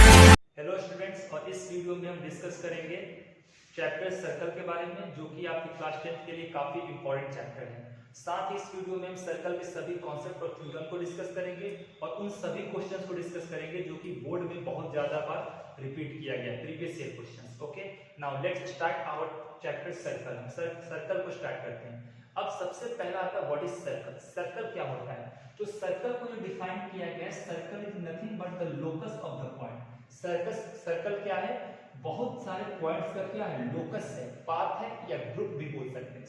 Hello students, और इस video में हम डिस्कस करेंगे चैप्टर सर्कल के बारे में, जो कि आपकी क्लास 10 के लिए काफी इंपॉर्टेंट चैप्टर है। साथ ही इस वीडियो में हम सर्कल के सभी कॉन्सेप्ट और थ्योरम को डिस्कस करेंगे और उन सभी क्वेश्चंस को डिस्कस करेंगे जो कि बोर्ड में बहुत ज्यादा बार रिपीट किया गया, previous year questions. Okay, now let's start our chapter circle. हम सर्कल को स्टार्ट करते हैं। अब सबसे पहला आता है व्हाट इज सर्कल। सर्कल क्या होता है? तो सर्कल को जो डिफाइन किया गया है, circle is nothing but the locus of the point. Circle क्या है? बहुत सारे पॉइंट्स का क्या है? लोकस है, पाथ है या ग्रुप भी बोल सकते हैं।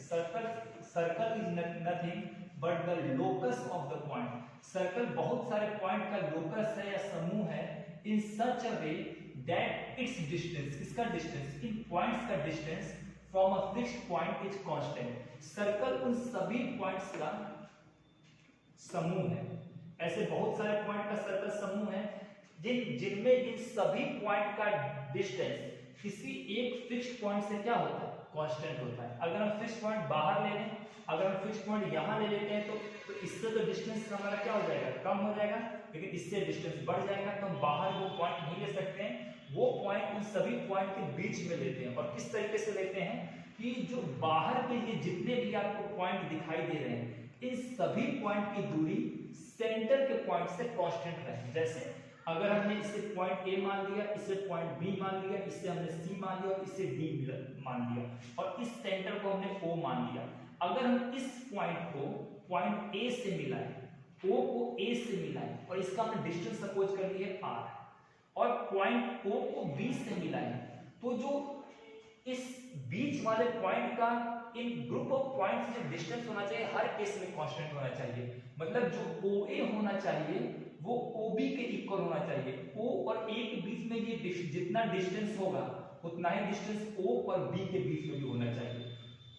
Circle is nothing but the locus of the point. Circle बहुत सारे पॉइंट का लोकस है या समूह है, इन सच अ वे दैट इट्स डिस्टेंस, इसका डिस्टेंस, इन पॉइंट्स का distance from a fixed point is constant. Circle उन सभी पॉइंट्स का समूह है। ऐसे बहुत सारे पॉइंट का सर्कल समूह है जिनमें इन सभी पॉइंट का डिस्टेंस किसी एक फिक्स्ड पॉइंट से क्या होता है? कांस्टेंट होता है। अगर हम फिक्स्ड पॉइंट बाहर ले लें, अगर हम फिक्स्ड पॉइंट यहां ले लेते हैं तो इससे तो डिस्टेंस हमारा क्या हो जाएगा? कम हो जाएगा। लेकिन इससे डिस्टेंस बढ़ जाएगा तो हम बाहर वो पॉइंट नहीं ले सकते हैं। वो पॉइंट उन सभी पॉइंट के बीच में लेते हैं। और किस तरीके से लेते हैं कि जो बाहर के ये जितने भी आपको पॉइंट दिखाई दे रहे हैं, इन सभी पॉइंट की दूरी सेंटर के पॉइंट से कांस्टेंट रहे। जैसे अगर हमने इसे पॉइंट ए मान लिया, इसे पॉइंट बी मान लिया, इसे हमने सी मान लिया और इसे डी मान लिया और इस सेंटर को हमने ओ मान लिया। अगर हम इस पॉइंट को पॉइंट ए से मिलाएं, ओ को ए से मिलाएं और इसका हमने डिस्टेंस सपोज कर लिया आर, और पॉइंट ओ को बी से मिलाएं, तो जो इस बीच वाले पॉइंट का इन ग्रुप ऑफ पॉइंट्स जो डिस्टेंस होना चाहिए, हर केस में कांस्टेंट होना चाहिए। मतलब जो OA होना चाहिए वो OB के इक्वल होना चाहिए। O और A के बीच में ये जितना डिस्टेंस होगा उतना ही डिस्टेंस O और B के बीच में भी होना चाहिए।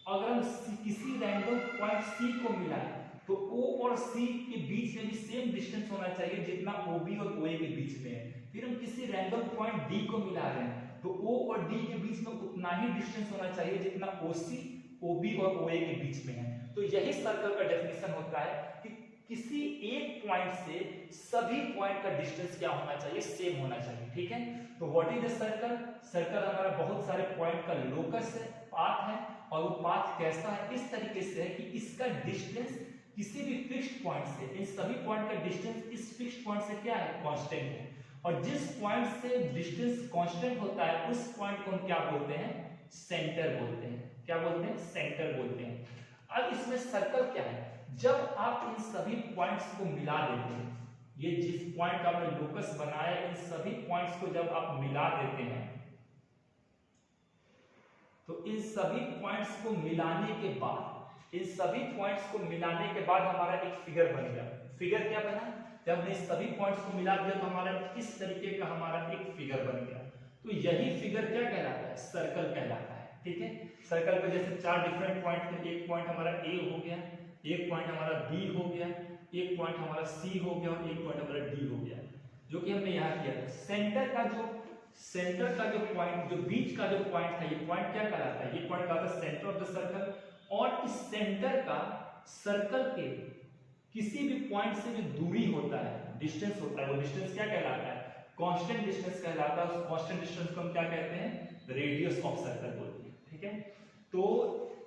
अगर हम किसी रैंडम पॉइंट C को मिलाएं तो O और C के बीच में भी सेम डिस्टेंस होना चाहिए जितना OB और OA के बीच में है। फिर हम किसी रैंडम पॉइंट D को मिला रहे हैं तो O और D के बीच में उतना ही डिस्टेंस होना चाहिए जितना OC, OB और OA के बीच में है। तो यही सर्कल का डेफिनेशन होता है कि किसी एक पॉइंट से सभी पॉइंट का डिस्टेंस क्या होना चाहिए? सेम होना चाहिए। ठीक है, तो what is the circle? Circle हमारा बहुत सारे पॉइंट का लोकस है, पाथ है, और वो पाथ कैसा है? इस तरीके से है कि इसका डिस्टेंस किसी भी फिक्स्ड पॉइंट से, इन सभी पॉइंट का डिस्टेंस इस फिक्स्ड पॉइंट से क्या है? कांस्टेंट है। और जिस पॉइंट से डिस्टेंस कांस्टेंट होता है उस पॉइंट को हम क्या बोलते हैं? सेंटर बोलते हैं। क्या बोलते हैं? सेंटर बोलते हैं। अब इसमें सर्कल क्या है? जब आप इन सभी पॉइंट्स को मिला देते हैं, ये जिस पॉइंट का आपने लोकस बनाया, इन सभी पॉइंट्स को जब आप मिला देते हैं तो इन सभी पॉइंट्स को मिलाने के बाद, इन सभी पॉइंट्स को मिलाने के बाद हमारा एक फिगर बन गया। फिगर क्या बना? जब हमने सभी पॉइंट्स को मिला दिया तो हमारा इस तरीके का हमारा एक फिगर बन गया। तो यही फिगर क्या कहलाता है? सर्कल कहलाता है। ठीक है, सर्कल पे जैसे चार डिफरेंट पॉइंट थे। एक पॉइंट हमारा ए हो गया, एक पॉइंट हमारा बी हो गया, एक पॉइंट हमारा सी हो गया और एक पॉइंट हमारा डी हो गया, जो कि हमने यहाँ किया था। सेंटर का जो पॉइंट, जो बीच का जो पॉइंट था, ये पॉइंट क्या कहलाता है? ये पॉइंट कहलाता है सेंटर ऑफ द सर्कल। और इस सेंटर का सर्कल के किसी भी पॉइंट से जो दूरी होता है, डिस्टेंस होता है, वो डिस्टेंस क्या कहलाता है? कांस्टेंट डिस्टेंस कहलाता है। उस कांस्टेंट डिस्टेंस को हम क्या कहते हैं? रेडियस ऑफ सर्कल बोलते हैं। ठीक है, तो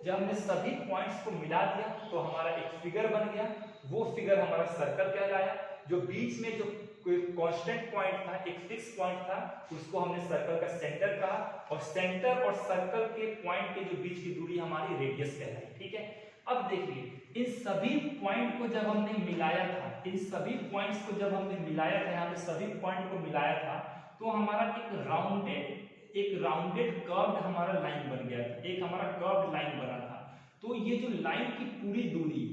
जब हमने सभी पॉइंट्स को मिला दिया तो हमारा एक फिगर बन गया। वो फिगर हमारा सर्कल कहलाया। जो बीच में जो कोई कांस्टेंट पॉइंट था, एक फिक्स पॉइंट था, उसको हमने सर्कल का सेंटर कहा। और सेंटर और सर्कल के पॉइंट के जो बीच की दूरी हमारी रेडियस कहलाई। ठीक है, अब देखिए, इन सभी पॉइंट को जब हमने मिलाया था, इन सभी पॉइंट्स को जब हमने मिलाया था, यहाँ पे सभी पॉइंट को मिलाया था, तो हमारा एक राउंडेड कर्व्ड हमारा लाइन बन गया था। एक हमारा कर्व्ड लाइन बना था। तो ये जो लाइन की पूरी दूरी,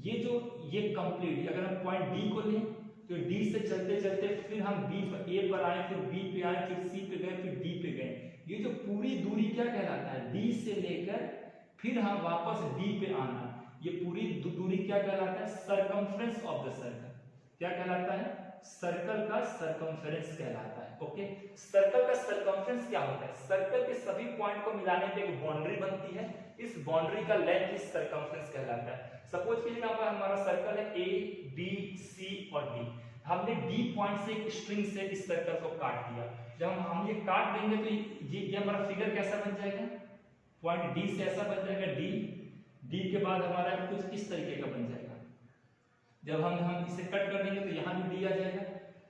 ये कंप्लीट, अगर हम पॉइंट डी को लें तो डी से चलते चलते फिर हम ए पर आए, फिर बी पे आए, फिर सी पे गए, फिर डी पे गए। ये जो पूरी दूरी क्या कहलाता है? डी से लेकर फिर हम वापस डी पे आना, ये पूरी दूरी क्या कहलाता है? Circumference of the circle. क्या कहलाता है? सर्कल का सरकमफ्रेंस कहलाता है। ओके, सर्कल का सरकमफ्रेंस क्या होता है? सर्कल के सभी पॉइंट को मिलाने पे एक बाउंड्री बनती है। इस बाउंड्री का लेंथ इस सरकमफ्रेंस कहलाता है। सपोज कीजिए यहाँ पर हमारा सर्कल है ए बी सी और डी। हमने डी पॉइंट से एक स्ट्रिंग से इस सर्कल को काट दिया। जब हम ये काट देंगे तो ये हमारा फिगर कैसा बन जाएगा, पॉइंट डी से ऐसा बन जाएगा, डी के बाद हमारा कुछ इस तरीके का बन जाएगा। जब हम इसे कट कर देंगे तो यहाँ भी डी आ जाएगा,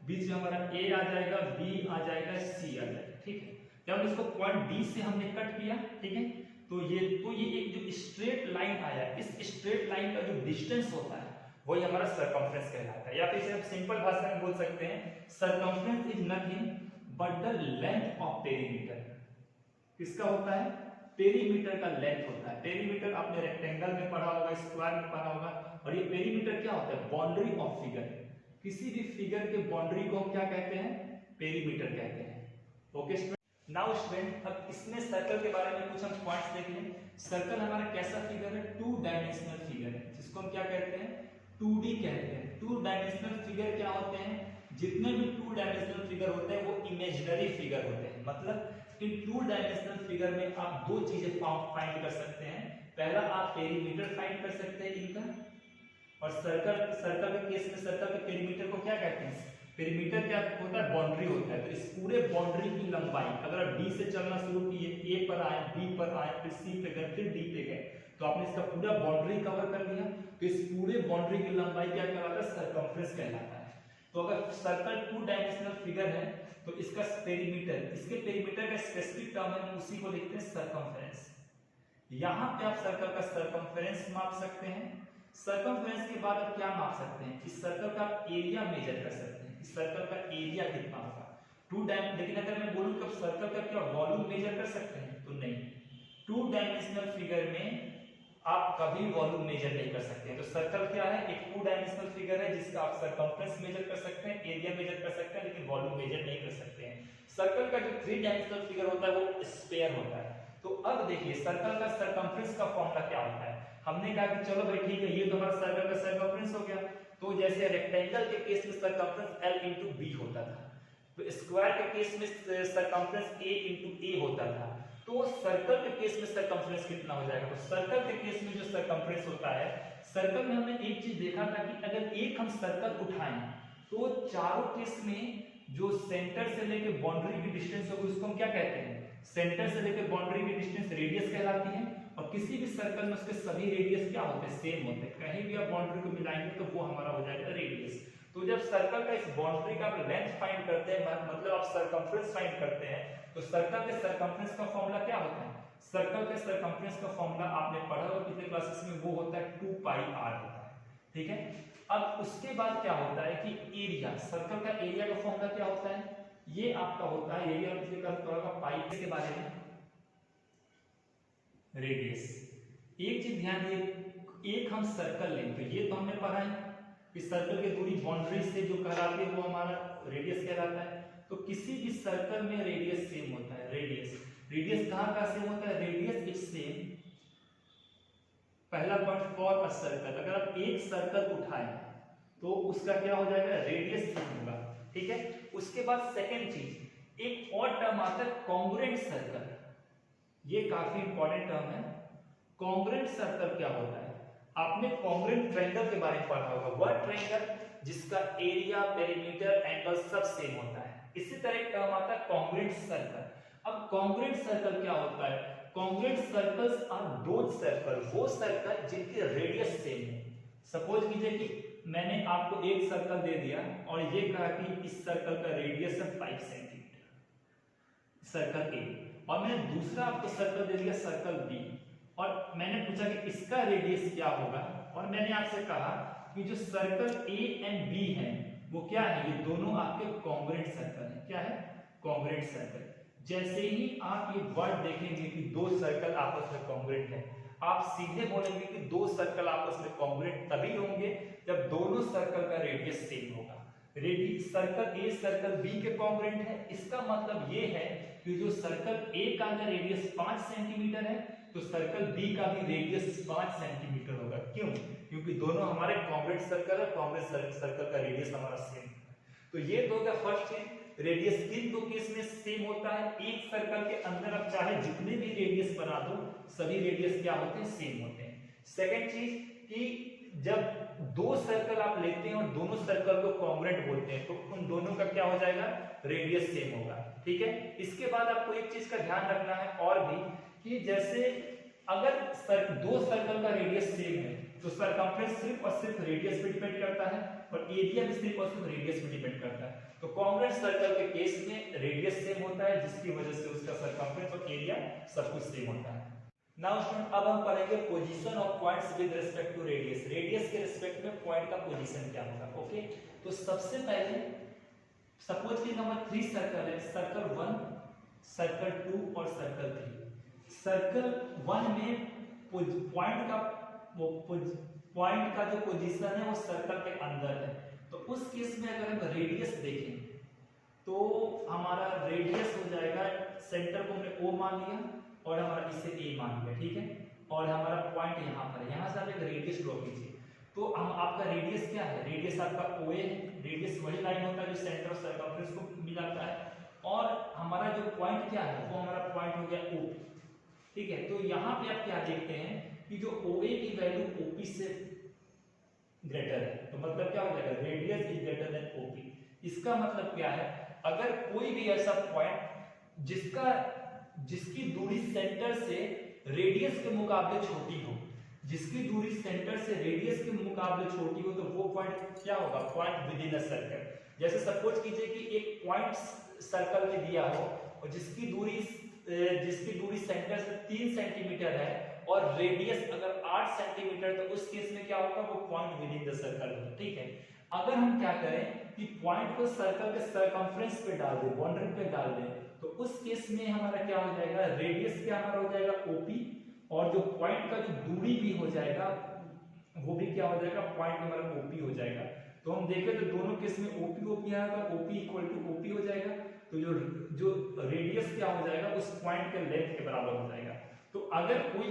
बीच में हमारा ए आ जाएगा, बी आ जाएगा, सी आ जाएगा, ठीक है। जब इसको पॉइंट डी से हमने कट किया, ठीक है, तो ये एक जो स्ट्रेट लाइन आया, इस स्ट्रेट लाइन का जो डिस्टेंस होता है वही हमारा सरकमफ्रेंस कहलाता है। या फिर हम सिंपल भाषा में बोल सकते हैं circumference is nothing but the length of perimeter. किसका होता है, पेरीमीटर का लेंथ होता है। पेरीमीटर आपने रेक्टेंगल में पढ़ा होगा, स्क्वायर में पढ़ा होगा, और ये पेरीमीटर क्या होता है, बाउंड्री ऑफ फिगर। किसी भी फिगर के बाउंड्री को हम क्या कहते हैं, पेरीमीटर कहते हैं। ओके स्टूडेंट, नाउ स्टूडेंट अब इसमें सर्कल के बारे में कुछ हम पॉइंट्स देख लें। सर्कल हमारा कैसा फिगर है, टू डायमेंशनल फिगर है, जिसको हम क्या कहते हैं, 2D कहते हैं। टू डायमेंशनल फिगर क्या होते हैं, जितने भी टू डायमेंशनल फिगर होते हैं वो इमेजिनरी फिगर होते हैं। मतलब इन टू डायमेंशनल फिगर में आप दो चीजें फाइंड कर सकते हैं। पहला आप पेरीमीटर फाइंड कर सकते हैं इनका, और सर्कल के केस में सर्कल के पेरीमीटर को क्या कहते हैं, पेरीमीटर क्या होता है, बाउंड्री होता है। तो इस पूरे बाउंड्री की लंबाई, अगर आप डी से चलना शुरू किए, ए पर आए, बी पर आए, फिर सी पे गए, फिर डी पे गए, तो आपने इसका पूरा बाउंड्री कवर कर लिया। तो इस पूरे बाउंड्री की लंबाई क्या कहलाता है, सरकमफ्रेंस कहलाता है। तो अगर सर्कल टू डायमेंशनल फिगर है तो इसका पेरीमीटर, इसके पेरीमीटर का स्पेसिफिक टर्म है, उसी को लिखते हैं सरकमफ्रेंस। यहाँ पे आप सर्कल का सरकमफ्रेंस माप सकते हैं। सरकमफ्रेंस के बाद आप क्या माप सकते हैं, इस सर्कल का एरिया मेजर कर सकते हैं। इस सर्कल का एरिया कितना होगा, लेकिन अगर मैं बोलूं कि सर्कल का क्या वॉल्यूम मेजर कर सकते हैं, तो नहीं। टू डायमेंशनल फिगर में आप कभी वॉल्यूम मेजर नहीं कर सकते हैं। तो सर्कल क्या है, एक टू डायमेंशनल फिगर है जिसका आप सरकमफ्रेंस मेजर कर सकते हैं, एरिया मेजर कर सकते हैं, लेकिन वॉल्यूम मेजर नहीं कर सकते हैं। सर्कल का जो थ्री डायमेंशनल फिगर होता है वो स्फीयर होता है। तो अब देखिए सर्कल का सरकमफ्रेंस का फॉर्मूला क्या होता है। हमने कहा कि चलो भाई ठीक है, ये तो हमारा सर्कल का सरकमफ्रेंस हो गया। तो जैसे रेक्टेंगल के केस में सरकमफ्रेंस L × B होता था, तो स्क्वायर के केस में सरकमफ्रेंस A × A होता था। तो सर्कल के केस में सरकमफ्रेंस कितना हो जाएगा, तो सर्कल के केस में जो सरकमफ्रेंस होता है, सर्कल में हमने एक चीज देखा था कि अगर एक हम सर्कल उठाएं तो चारों केस में जो सेंटर से लेके बाउंड्री की डिस्टेंस होगी उसको हम क्या कहते हैं, सेंटर से लेके बाउंड्री की डिस्टेंस रेडियस कहलाती है। और किसी भी सर्कल में उसके सभी रेडियस क्या होते हैं, सेम होते हैं। कहीं भी आप बाउंड्री को मिलाएंगे तो वो हमारा हो जाएगा रेडियस। तो जब सर्कल का इस बाउंड्री का आप लेंथ फाइंड करते हैं, मतलब आप सरकमफ्रेंस फाइंड करते हैं, तो सर्कल के सरकमफ्रेंस का फॉर्मूला क्या होता है, सर्कल के सरकमफ्रेंस का फॉर्मूला आपने पढ़ा होगा पिछले क्लासेस में, वो होता है 2πr होता है, ठीक है। अब उसके बाद क्या होता है कि एरिया, सर्कल का एरिया का फॉर्मूला क्या होता है, ये आपका होता है एरिया पिछले क्लास में पढ़ा पाई के बारे में, रेडियस। एक चीज ध्यान दिए, एक हम सर्कल लें तो ये तो हमने पढ़ा है कि सर्कल की दूरी बाउंड्री से जो कहलाती है वो हमारा रेडियस कहलाता है। तो किसी भी सर्कल में रेडियस सेम होता है। रेडियस कहाँ का सेम होता है, रेडियस इज सेम, पहला पॉइंट फॉर अ सर्कल। अगर आप एक सर्कल उठाएं तो उसका क्या हो जाएगा, रेडियस सेम होगा, ठीक है। उसके बाद सेकेंड चीज, एक और टर्म आता है कॉन्ग्रुएंट सर्कल। ये काफी इंपॉर्टेंट टर्म है। कॉन्ग्रुएंट सर्कल क्या होता है, आपने कॉन्ग्रुएंट ट्रायंगल के बारे में पढ़ा होगा, वह ट्रायंगल जिसका एरिया, पेरीमीटर, एंगल सब सेम होता है। इसी तरह एक टर्म आता है कॉन्ग्रुएंट सर्कल। अब कॉन्ग्रुएंट सर्कल क्या होता है, congruent circles are those circle, वो सर्कल जिनकी रेडियस सेम है। सपोज कीजिए कि मैंने आपको एक सर्कल दे दिया और ये कहा कि इस सर्कल का रेडियस है 5 सेंटीमीटर, सर्कल ए, और मैंने दूसरा आपको सर्कल दे दिया सर्कल बी, और मैंने पूछा कि इसका रेडियस क्या होगा, और मैंने आपसे कहा कि जो सर्कल ए एंड बी है वो क्या है, ये दोनों आपके कॉन्ग्रुएंट सर्कल है। क्या है, कॉन्ग्रुएंट सर्कल। जैसे ही आप ये वर्ड देखेंगे कि दो सर्कल आपस में कॉन्ग्रुएंट है, आप सीधे बोलेंगे कि दो सर्कल आपस में कॉन्ग्रुएंट तभी होंगे जब दोनों सर्कल का रेडियस सेम होगा। सर्कल ए सर्कल बी के कॉन्ग्रुएंट है, इसका मतलब ये है कि जो सर्कल ए का अगर रेडियस 5 सेंटीमीटर है तो सर्कल बी का भी रेडियस 5 सेंटीमीटर होगा। क्यों, क्योंकि दोनों हमारे कॉन्ग्रुएंट सर्कल है, कॉन्ग्रुएंट सर्कल का रेडियस हमारा सेम है। तो ये तो होगा फर्स्ट चीज, रेडियस किन दो केस में सेम होता है, एक सर्कल के अंदर आप चाहे जितने भी रेडियस बना दो सभी रेडियस क्या होते हैं, सेम होते हैं। सेकंड चीज कि जब दो सर्कल आप लेते हैं और दोनों सर्कल को कॉन्ग्रुएंट बोलते हैं, तो उन दोनों का क्या हो जाएगा, रेडियस सेम होगा। ठीक है, इसके बाद आपको एक चीज का ध्यान रखना है और भी, कि जैसे अगर दो सर्कल का रेडियस सेम है तो सरकमफ्रेंस सिर्फ और सिर्फ रेडियस पे डिपेंड करता है और एरिया भी सिर्फ और सिर्फ रेडियस पे डिपेंड करता है। तो कॉन्ग्रुएंट सर्कल के केस में रेडियस सेम होता है, जिसकी वजह से उसका सरकमफ्रेंस और एरिया सब कुछ सेम होता है। नाउ स्टूडेंट, अब हम पढ़ेंगे position of points with respect to radius. Radius के रिस्पेक्ट में पॉइंट का पोजीशन क्या होगा। ओके, तो सबसे पहले सपोज कि नंबर 3 सर्कल है, सर्कल 1, सर्कल 2 और सर्कल 3। सर्कल 1 में पॉइंट का जो पोजीशन है वो सर्कल के अंदर है। तो उस केस में अगर हम रेडियस देखें तो हमारा रेडियस हो जाएगा, सेंटर को हमने O मान लिया और हमारा इसे A मान लिया। ठीक है, और हमारा पॉइंट यहाँ पर है, यहाँ से आप एक रेडियस ड्रॉ कीजिए। तो हम आपका रेडियस क्या है, रेडियस आपका OA है। रेडियस वही लाइन होता है जो सेंटर और सर्कमफ्रेंस को मिलाता है, और हमारा जो पॉइंट क्या है वो हमारा पॉइंट हो गया O। ठीक है, तो यहाँ पे आप क्या देखते हैं कि जो OA की वैल्यू OP से ग्रेटर है, तो मतलब क्या हो जाएगा, radius is greater than OP। इसका मतलब क्या है, अगर कोई भी ऐसा पॉइंट जिसकी दूरी सेंटर से रेडियस के मुकाबले छोटी हो, जिसकी दूरी सेंटर से रेडियस के मुकाबले छोटी हो, तो वो पॉइंट क्या होगा, point with in a circle. जैसे सपोज कीजिए कि एक पॉइंट सर्कल में दिया हो और जिसकी दूरी सेंटर से 3 सेंटीमीटर है और रेडियस अगर 8 सेंटीमीटर, तो उस केस में क्या होगा, वो point with in the circle होगा। ठीक है, अगर हम क्या करें कि पॉइंट को सर्कल के सर्कमफ्रेंस पे डाल दें, बाउंड्री पे डाल दें, तो उस केस में हमारा क्या हो जाएगा, रेडियस क्या हमारा हो जाएगा OP, और जो पॉइंट का जो दूरी भी हो जाएगा वो भी क्या हो जाएगा, पॉइंट हमारा OP हो जाएगा। तो हम देखें तो दोनों केस में OP आएगा, OP इक्वल टू OP हो जाएगा। तो जो रेडियस क्या हो जाएगा, उस पॉइंट के लेंथ के बराबर हो जाएगा। तो अगर कोई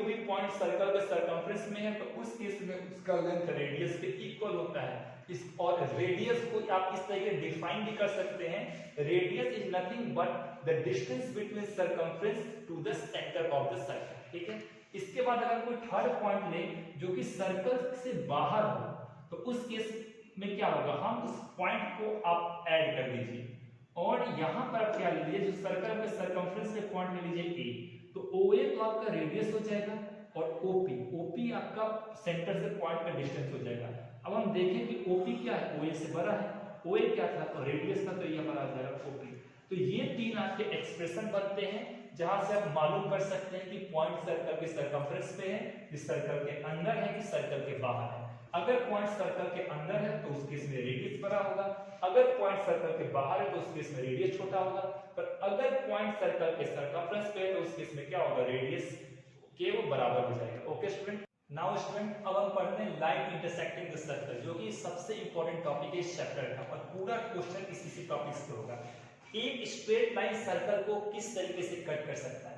भी पॉइंट सर्कल के सर्कमफ्रेंस में है, तो उस केस में उसका लेंथ रेडियस के इक्वल होता है। और रेडियस को आप इस तरीके डिफाइन भी कर सकते हैं, radius is nothing but the distance between circumference to the centre of the circle. ठीक है, इसके बाद अगर कोई थर्ड पॉइंट ले जो कि सर्कल से बाहर हो, तो उस केस में क्या होगा, हम उस पॉइंट को आप ऐड कर दीजिए और यहां पर आप क्या ले लीजिए, जो सर्कल के सर्कमफ्रेंस के पॉइंट ले लीजिए A, तो OA तो आपका रेडियस हो जाएगा और OP आपका सेंटर से पॉइंट का डिस्टेंस हो जाएगा। अब हम देखें कि OP क्या है, OA से बड़ा है, OA क्या था, तो रेडियस था, तो ये हमारा आ जाएगा OP। तो ये तीन आपके एक्सप्रेशन बनते हैं जहां से आप मालूम कर सकते हैं कि पॉइंट सर्कल के सर्कमफ्रेंस पे है, कि सर्कल के अंदर है कि सर्कल के बाहर है। अगर पॉइंट सर्कल के अंदर है तो उस केस में रेडियस बड़ा होगा, अगर पॉइंट सर्कल के बाहर है तो उस केस में रेडियस छोटा होगा, पर अगर पॉइंट सर्कल के सर्कमफ्रेंस पे है तो उस केस में क्या होगा, रेडियस के वो बराबर हो जाएगा। ओके स्टूडेंट, नाउ स्टूडेंट अब हम पढ़ते हैं लाइन इंटरसेक्टिंग द सर्कल, जो कि सबसे इंपॉर्टेंट टॉपिक है इस चैप्टर का और पूरा क्वेश्चन इसी टॉपिक से होगा। एक स्ट्रेट लाइन सर्कल को किस तरीके से कट कर सकता है,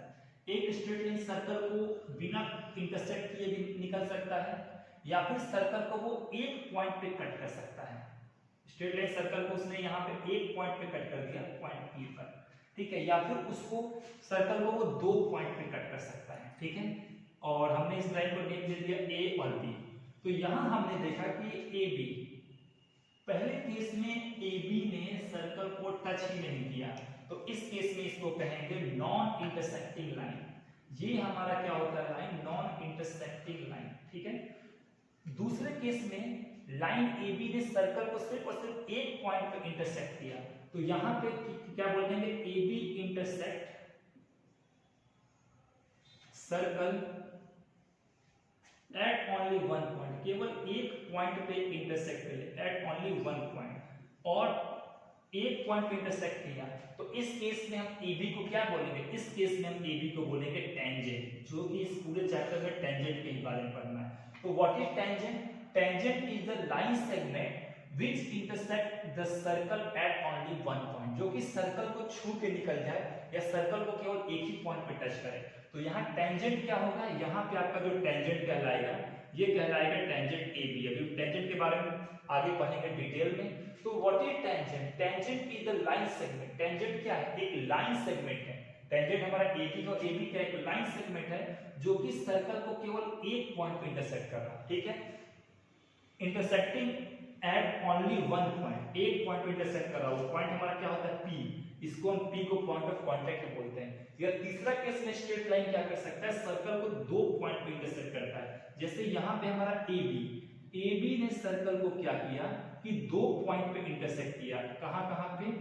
एक स्ट्रेट लाइन सर्कल को बिना इंटरसेक्ट किए भी निकल सकता है, या फिर सर्कल को वो एक पॉइंट पे कट कर सकता है। स्ट्रेट लाइन सर्कल को उसने यहाँ पे एक पॉइंट पे कट कर दिया, पॉइंट P पर। ठीक है, या फिर उसको सर्कल को वो 2 पॉइंट पे कट कर सकता है। ठीक है, और हमने इस लाइन को नेम दे दिया A और B। तो यहाँ हमने देखा कि AB, पहले केस में AB ने सर्कल को टच ही नहीं किया, तो इस केस में इसको कहेंगे नॉन इंटरसेक्टिंग लाइन। ये हमारा क्या होता है, लाइन नॉन इंटरसेक्टिंग लाइन। ठीक है, दूसरे केस में लाइन AB ने सर्कल को सिर्फ और सिर्फ एक पॉइंट पे इंटरसेक्ट किया, तो यहां पे क्या बोलेंगे, AB intersect circle eight only one point, केवल एक पॉइंट पे इंटरसेक्ट करे, एट ओनली वन पॉइंट, और एक पॉइंट पे इंटरसेक्ट किया, तो इस केस में हम AB को क्या बोलेंगे, इस केस में हम AB को बोलेंगे टेंजेंट, जो कि इस पूरे चैप्टर में टेंजेंट के बारे में पढ़ना है। तो what is tangent, tangent is the line segment which intersect the circle at only one point, जो कि सर्कल को छू के निकल जाए या सर्कल को केवल एक ही पॉइंट पे टच करे। तो यहाँ टेंजेंट क्या होगा, यहाँ पे आपका जो टेंजेंट कहलाएगा ये कहलाएगा टेंजेंट AB। अभी टेंजेंट के बारे में आगे पढ़ेंगे डिटेल में। तो what is tangent, tangent is the line segment, tangent क्या है, एक लाइन सेगमेंट है टेंजेंट हमारा AB और AB क्या है, लाइन सेगमेंट है जो कि सर्कल को केवल एक पॉइंट पे इंटरसेक्ट कर रहा है, ठीक है, intersecting at only one point, एक पॉइंट पे इंटरसेक्ट कर रहा है, वो पॉइंट हमारा क्या होता है P, इसको हम P को पॉइंट ऑफ कांटेक्ट बोलते हैं। या तीसरा केस में स्ट्रेट लाइन क्या कर सकता है, सर्कल को दो पॉइंट पे इंटरसेक्ट करता है, जैसे यहाँ पे हमारा AB ने सर्कल को क्या किया कि दो पॉइंट पे इंटरसेक्ट किया, कहाँ पे,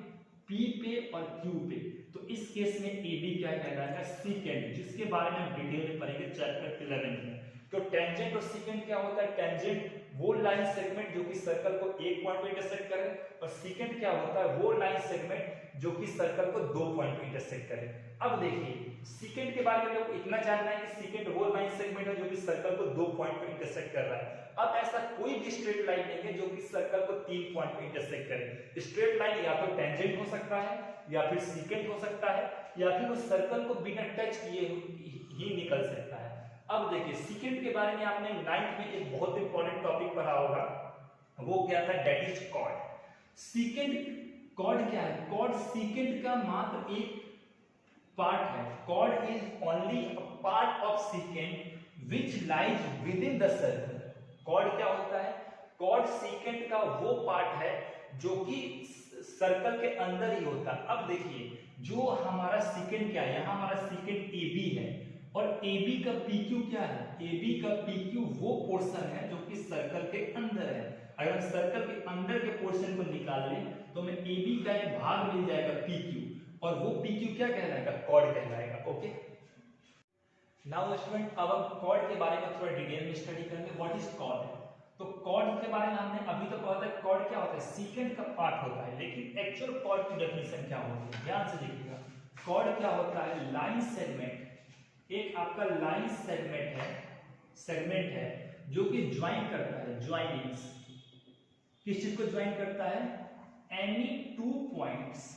P पे और Q पे, तो इस केस में AB क्या कहलाएगा, सीकेंट, जिसके बारे में हम डिटेल में पढ़ेंगे चैप्टर 11 में। तो टेंजेंट और सीकेंट क्या होता है, टेंजेंट वो लाइन सेगमेंट जो कि सर्कल को एक पॉइंट पे इंटरसेक्ट करे, और सीकेंट क्या होता है, वो लाइन सेगमेंट जो कि सर्कल को दो पॉइंट पे इंटरसेक्ट करे। अब देखिए सीकेंट के बारे में लोग इतना जानना है कि सीकेंट वो लाइन सेगमेंट है जो कि सर्कल को दो पॉइंट पे इंटरसेक्ट कर रहा है। अब ऐसा कोई भी स्ट्रेट लाइन नहीं है जो कि सर्कल को तीन पॉइंट पे इंटरसेक्ट करे। स्ट्रेट लाइन या तो टेंजेंट हो सकता है, या फिर सीकेंट हो सकता है, या फिर वो सर्कल को बिना टच किए ही निकल सकता है। अब देखिए सीकेंट के बारे में आपने 9th में एक बहुत इंपॉर्टेंट टॉपिक पढ़ा होगा, वो क्या था, that is chord. Secant chord क्या है, कॉर्ड सीकेंट का मात्र एक पार्ट है, chord is only a part of secant which lies within the circle. Chord क्या होता है, कॉर्ड सीकेंट का वो पार्ट है जो कि सर्कल के अंदर ही होता है। अब देखिए जो हमारा सीकेंट क्या है, यहाँ हमारा सीकेंट AB है और AB का PQ क्या है, AB का PQ वो पोर्शन है जो कि सर्कल के अंदर है। अगर हम सर्कल के अंदर के पोर्शन को निकाल लें तो हमें AB का एक भाग मिल जाएगा PQ, और वो PQ क्या कहलाएगा, कॉर्ड कहलाएगा। ओके, नाउ स्टूडेंट अब हम कॉर्ड के बारे में थोड़ा डिटेल में स्टडी करेंगे। व्हाट इज कॉर्ड, तो कॉर्ड के बारे में हमने अभी तो पढ़ा था, कॉर्ड क्या होता है, सीकेंट का पार्ट होता है, लेकिन एक्चुअल कॉर्ड की डेफिनेशन क्या होती है, ध्यान से देखिएगा। कॉर्ड क्या होता है, लाइन सेगमेंट, एक आपका लाइन सेगमेंट है जो कि ज्वाइन करता है, ज्वाइनिंग्स, किस चीज को ज्वाइन करता है, any two points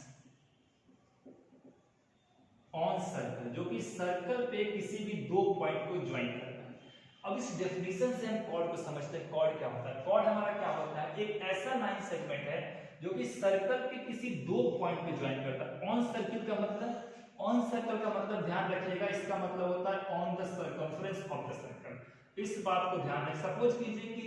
on circle, जो कि सर्कल पे किसी भी दो पॉइंट को ज्वाइन करता है। अब इस डेफिनेशन से हम कॉर्ड को समझते हैं। कॉर्ड क्या होता है, कॉर्ड हमारा क्या होता है, एक ऐसा लाइन सेगमेंट है जो कि सर्कल के किसी दो पॉइंट पे ज्वाइन करता है। ऑन सर्कल का मतलब, ऑन सर्कल का मतलब ध्यान रखिएगा, इसका मतलब होता है on the circumference of the circle. इस बात को ध्यान रखें। सपोज कीजिए कि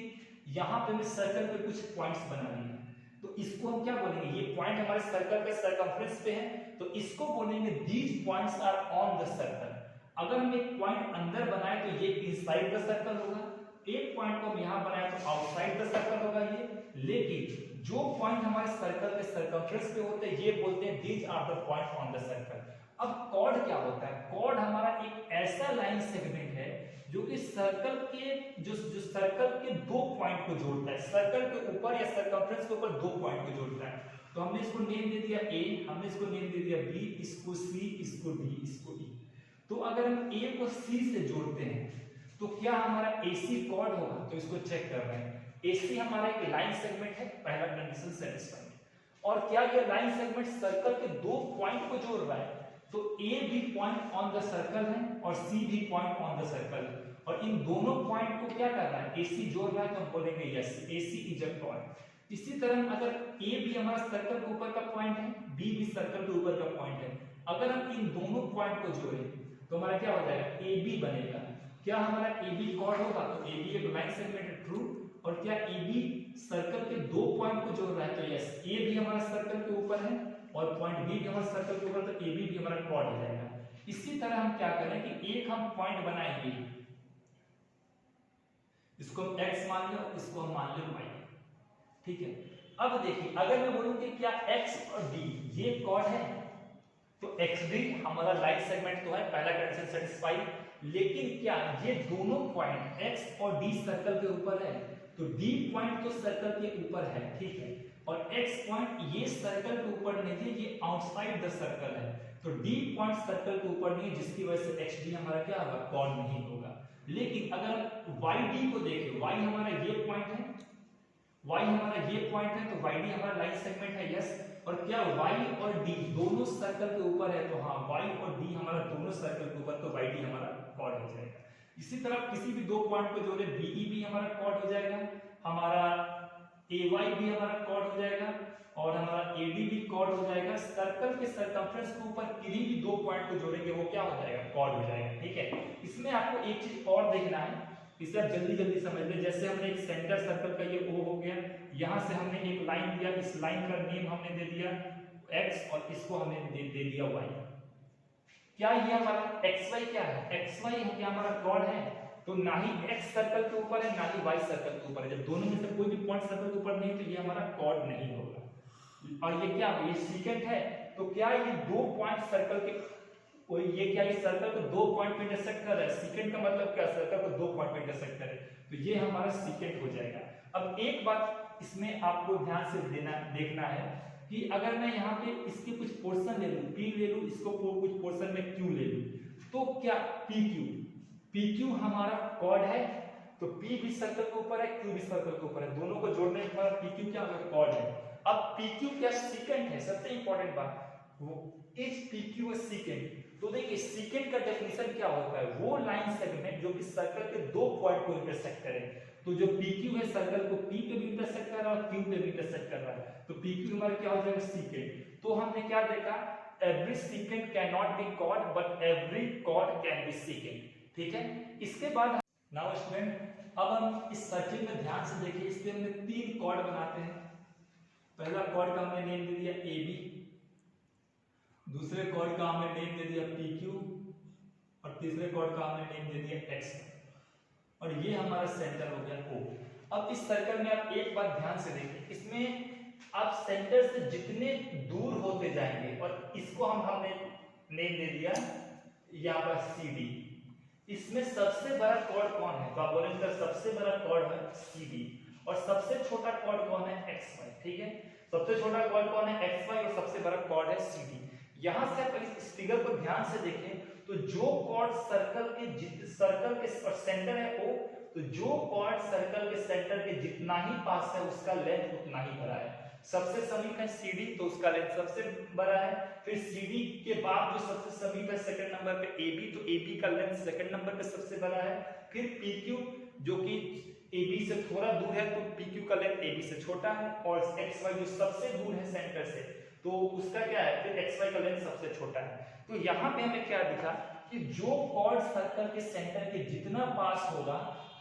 यहाँ पे मैं सर्कल पे कुछ पॉइंट्स बना लिए, तो इसको हम क्या बोलेंगे, ये पॉइंट हमारे सर्कल के सर्कमफ्रेंस पे है, तो इसको बोलेंगे these points are on the circle. अगर हम एक पॉइंट अंदर बनाए तो ये इनसाइड द सर्कल होगा, एक पॉइंट को हम यहाँ बनाए तो आउटसाइड द सर्कल होगा ये। लेकिन जो पॉइंट हमारे सर्कल के सर्कमफ्रेंस पे होते हैं ये बोलते हैं these are the point on the circle. अब कॉर्ड क्या होता है, कॉर्ड हमारा एक ऐसा लाइन सेगमेंट है जो कि सर्कल के जो सर्कल के दो पॉइंट को जोड़ता है, सर्कल के ऊपर या सर्कमफ्रेंस के ऊपर दो पॉइंट को जोड़ता है। तो हमने इसको नेम दे दिया A, हमने इसको नेम दे दिया B, इसको C, इसको D, इसको E। तो अगर हम A को C से जोड़ते हैं तो क्या हमारा AC कॉर्ड होगा, तो इसको चेक कर रहे हैं। AC हमारा एक लाइन सेगमेंट है, पहला कंडीशन सेटिस्फाइड। और क्या ये लाइन सेगमेंट सर्कल के दो पॉइंट को जोड़ रहा है, तो A भी पॉइंट ऑन द सर्कल है और C भी पॉइंट ऑन द सर्कल है, और इन दोनों पॉइंट को क्या कर रहा है, AC जोड़ रहा है, तो हम बोलेंगे yes, AC is a cord. इसी तरह अगर A भी हमारा सर्कल के ऊपर का पॉइंट है, B भी सर्कल के ऊपर का पॉइंट है, अगर हम इन दोनों पॉइंट को जोड़ें तो हमारा क्या हो जाएगा, AB बनेगा। क्या हमारा AB कॉर्ड होगा, तो AB एक लाइन सेगमेंट है, ट्रू। और क्या AB सर्कल के दो पॉइंट को जोड़ रहा है, तो यस, A भी हमारा सर्कल के ऊपर है और पॉइंट B भी हमारा सर्कल के ऊपर, तो AB भी हमारा कॉर्ड हो जाएगा। इसी तरह हम क्या करें कि एक हम पॉइंट बनाएंगे, इसको हम x मान लो, इसको हम मान लो y, ठीक है। अब देखिए अगर मैं बोलूं कि क्या x और d ये कॉर्ड है, तो xd हमारा लाइन सेगमेंट तो है, पहला कंडीशन सेटिस्फाइड। लेकिन क्या ये दोनों पॉइंट x और d सर्कल के ऊपर है, तो d पॉइंट तो सर्कल के ऊपर है, ठीक है, और x पॉइंट ये सर्कल के ऊपर नहीं है, ये आउटसाइड द सर्कल है, तो d पॉइंट सर्कल के ऊपर नहीं है, जिसकी वजह से xd हमारा क्या होगा, कॉर्ड नहीं होगा। लेकिन अगर yd को देखें, y हमारा ये पॉइंट है, y हमारा ये पॉइंट है, तो yd हमारा लाइन सेगमेंट है, यस। और क्या y और d दोनों सर्कल के ऊपर है, तो हाँ y और d हमारा दोनों सर्कल के ऊपर, तो yd हमारा कॉर्ड हो जाएगा। इसी तरह किसी भी दो पॉइंट को जोड़े, BE भी हमारा कॉर्ड हो जाएगा, हमारा AY भी हमारा कॉर्ड हो जाएगा, और हमारा एडी भी कॉर्ड हो जाएगा। सर्कल के सरकमफ्रेंस के ऊपर किन्हीं भी दो पॉइंट को जोड़ेंगे वो क्या हो जाएगा, कॉर्ड हो जाएगा। ठीक है, इसमें आपको एक चीज और देखना है, इसे आप जल्दी जल्दी समझ ले। जैसे हमने एक सेंटर सर्कल का ये ओ हो गया, यहाँ से हमने एक लाइन दिया, इस लाइन का नेम हमने दे दिया x और इसको हमने दे दिया y। क्या ये हमारा xy क्या है, xy क्या हमारा कॉर्ड है? तो ना ही x सर्कल के ऊपर है ना ही y सर्कल के ऊपर है। जब दोनों में से कोई भी पॉइंट सर्कल के ऊपर नहीं तो ये हमारा कॉर्ड नहीं होगा। और ये क्या, ये सीकेंट है, तो क्या ये दो पॉइंट सर्कल के, ये क्या, ये सर्कल को दो पॉइंट पे इंटरसेक्ट कर रहा है। सीकेंट का मतलब क्या, सर्कल को दो पॉइंट पे इंटरसेक्ट करे, तो ये हमारा सीकेंट हो जाएगा। अब एक बात इसमें आपको ध्यान से देखना है कि अगर मैं यहाँ पे इसके कुछ पोर्शन ले लूं, p ले लूं, इसको कुछ पोर्शन में q ले लूं, तो क्या pq हमारा कॉर्ड है। तो p भी सर्कल के ऊपर है, q भी सर्कल के ऊपर है, दोनों को जोड़ने के बाद pq क्या होगा, कॉर्ड है। अब pq क्या सीकेंट है, सबसे इंपॉर्टेंट बात, वो इज pq सीकेंट। तो देखिए सीकेंट का डेफिनेशन क्या होता है, वो लाइन सेगमेंट जो कि सर्कल के दो पॉइंट को इंटरसेक्ट करे। तो जो PQ है सर्कल को P पे भी इंटरसेक्ट कर रहा है और Q पे भी इंटरसेक्ट कर रहा है, तो PQ हमारा क्या हो जाएगा, सीकेंट। तो हमने क्या देखा, every secant can not be chord but every chord can be secant. ठीक है, इसके बाद नाउ स्टूडेंट अब हम इस सर्किल में ध्यान से देखिए, इसमें हमने तीन कॉर्ड बनाते हैं। पहला कॉर्ड का हमने नेम दे दिया AB, दूसरे कॉर्ड का हमने नेम दे दिया PQ और तीसरे कॉर्ड का हमने नेम दे दिया X, और ये हमारा सेंटर हो गया O। अब इस सर्कल में आप एक बात ध्यान से देखिए, इसमें आप सेंटर से जितने दूर होते जाएंगे, और इसको हमने नेम दे दिया यहाँ पर CD। इसमें सबसे बड़ा कॉर्ड कौन है, तो आप बोलेंगे सबसे बड़ा कॉर्ड है CD और सबसे छोटा कॉर्ड कौन है, XY। ठीक है, सबसे छोटा कॉर्ड कौन है, XY और सबसे बड़ा कॉर्ड है CD। यहां से आप इस फिगर को ध्यान से देखें तो जो कॉर्ड सर्कल के सेंटर है O, तो जो कॉर्ड सर्कल के सेंटर के जितना ही पास है उसका लेंथ उतना ही बड़ा है। सबसे समीप है CD तो उसका लेंथ सबसे बड़ा है। फिर CD के बाद जो सबसे समीप है सेकंड नंबर पे AB, तो AB का लेंथ सेकंड नंबर पे सबसे बड़ा है। फिर PQ जो कि AB से थोड़ा दूर है तो PQ का लेंथ AB से छोटा है, और XY जो सबसे दूर है सेंटर से तो उसका क्या है, फिर XY का लेंथ सबसे छोटा है। तो यहाँ पे हमें क्या दिखा कि जो कॉर्ड सर्कल के सेंटर के जितना पास होगा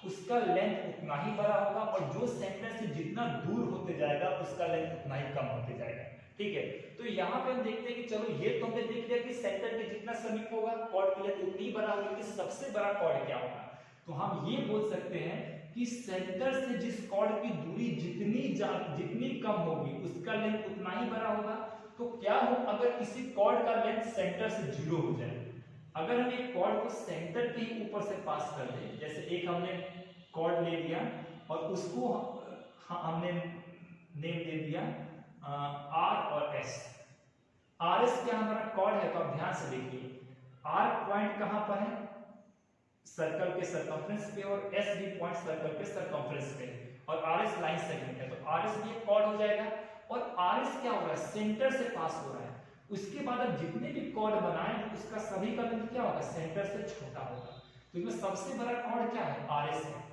उसका लेंथ उतना ही बड़ा होगा, और जो सेंटर से जितना दूर होते जाएगा उसका लेंथ उतना ही कम होते जाएगा। ठीक है, तो यहाँ पे हम देखते हैं कि चलो ये तो हमने देख लिया कि सेंटर के जितना समीप होगा कॉर्ड की लेंथ उतनी बड़ा होगी, कि सबसे बड़ा कॉर्ड क्या होगा। तो हम ये बोल सकते हैं कि सेंटर से जिस कॉर्ड की दूरी जितनी कम होगी उसका लेंथ उतना ही बड़ा होगा। तो क्या हो अगर किसी कॉर्ड का लेंथ सेंटर से 0 हो जाए, अगर हम एक कॉर्ड को सेंटर के ही ऊपर से पास कर दें, जैसे एक हमने कॉर्ड ले लिया और उसको हमने नेम दे दिया R और S। RS क्या हमारा कॉर्ड है, तो आप ध्यान से देखिए R पॉइंट कहां पर है, सर्कल के सरकमफ्रेंस पे, और S भी पॉइंट सर्कल के सरकमफ्रेंस पे, और RS लाइन सेगमेंट है, तो RS भी एक कॉर्ड हो जाएगा। और RS क्या हो रहा है, सेंटर से पास हो रहा है। उसके बाद अब जितने भी कॉर्ड बनाएंगे उसका सभी का लेंथ क्या होगा, सेंटर से छोटा होगा। तो इसमें सबसे बड़ा कॉर्ड क्या है, RS है,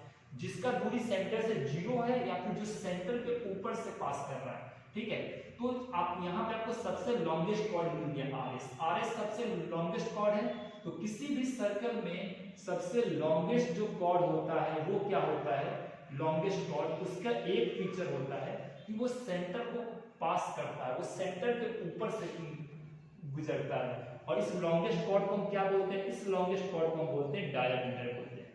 जिसका दूरी सेंटर से 0 है या फिर जो सेंटर के ऊपर से पास कर रहा है। ठीक है, तो आप यहाँ पे आपको सबसे लॉन्गेस्ट कॉर्ड मिल गया RS सबसे लॉन्गेस्ट कॉर्ड है। तो किसी भी सर्कल में सबसे लॉन्गेस्ट जो कॉर्ड होता है वो क्या होता है, लॉन्गेस्ट कॉर्ड। उसका एक फीचर होता है कि वो सेंटर को पास करता है, वो सेंटर के ऊपर से गुजरता है, और इस लॉन्गेस्ट कॉर्ड को हम क्या बोलते हैं, इस लॉन्गेस्ट कॉर्ड को हम बोलते हैं डायमीटर बोलते हैं।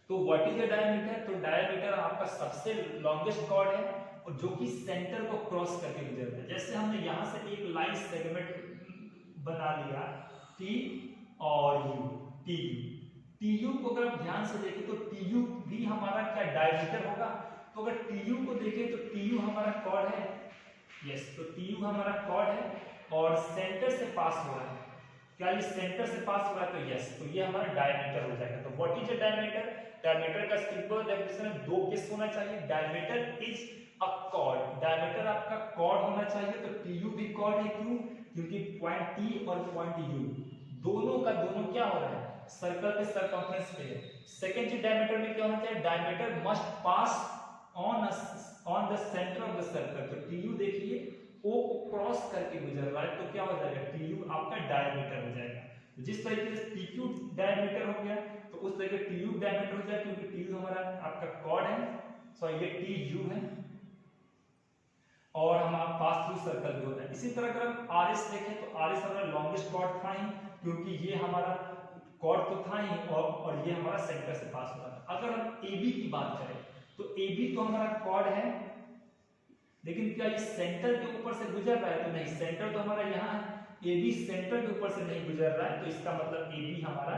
तो व्हाट इज द डायमीटर, तो डायमीटर आपका सबसे लॉन्गेस्ट कॉर्ड है और जो कि सेंटर को क्रॉस करके गुजरता है। जैसे हमने यहां से एक लाइन सेगमेंट बना लिया T और U, TU को अगर आप ध्यान से देखें तो TU भी हमारा क्या डायमीटर होगा। तो अगर TU को देखें तो TU हमारा कॉर्ड है, यस, तो TU हमारा कॉर्ड है और सेंटर से पास हो रहा है। क्या ये सेंटर से पास हो रहा है, तो यस, तो ये हमारा डायमीटर हो जाएगा। तो what is a diameter, diameter का सिंपल डेफिनेशन है, दो केस होना चाहिए। Diameter is a cord, diameter आपका कॉर्ड होना चाहिए। तो TU भी कॉर्ड है, क्यों, क्योंकि पॉइंट T और पॉइंट U दोनों का दोनों क्या हो रहा है, सर्कल के सरकमफ्रेंस पे है। सेकंड चीज डायमीटर में क्या होना चाहिए, diameter must pass on the centre of the circle, तो TU देखिए O को क्रॉस करके गुजर रहा है, तो क्या हो जाएगा, TU आपका डायमीटर हो जाएगा। जिस तरीके से PQ डायमीटर हो गया तो उस तरीके TU डायमीटर हो जाएगा, क्योंकि TU हमारा आपका कॉर्ड है, सॉरी ये TU है, और हमारा पास थ्रू सर्कल भी होता है। इसी तरह अगर हम RS देखें तो RS हमारा लॉन्गेस्ट कॉर्ड था ही, क्योंकि ये हमारा कॉर्ड तो था ही, और ये हमारा सेंटर से पास हो रहा था। अगर हम AB की बात करें तो AB तो हमारा कॉर्ड है, लेकिन क्या ये सेंटर के ऊपर से गुजर रहा है, तो नहीं, सेंटर तो हमारा यहाँ है, AB सेंटर के ऊपर से नहीं गुजर रहा है, तो इसका मतलब AB हमारा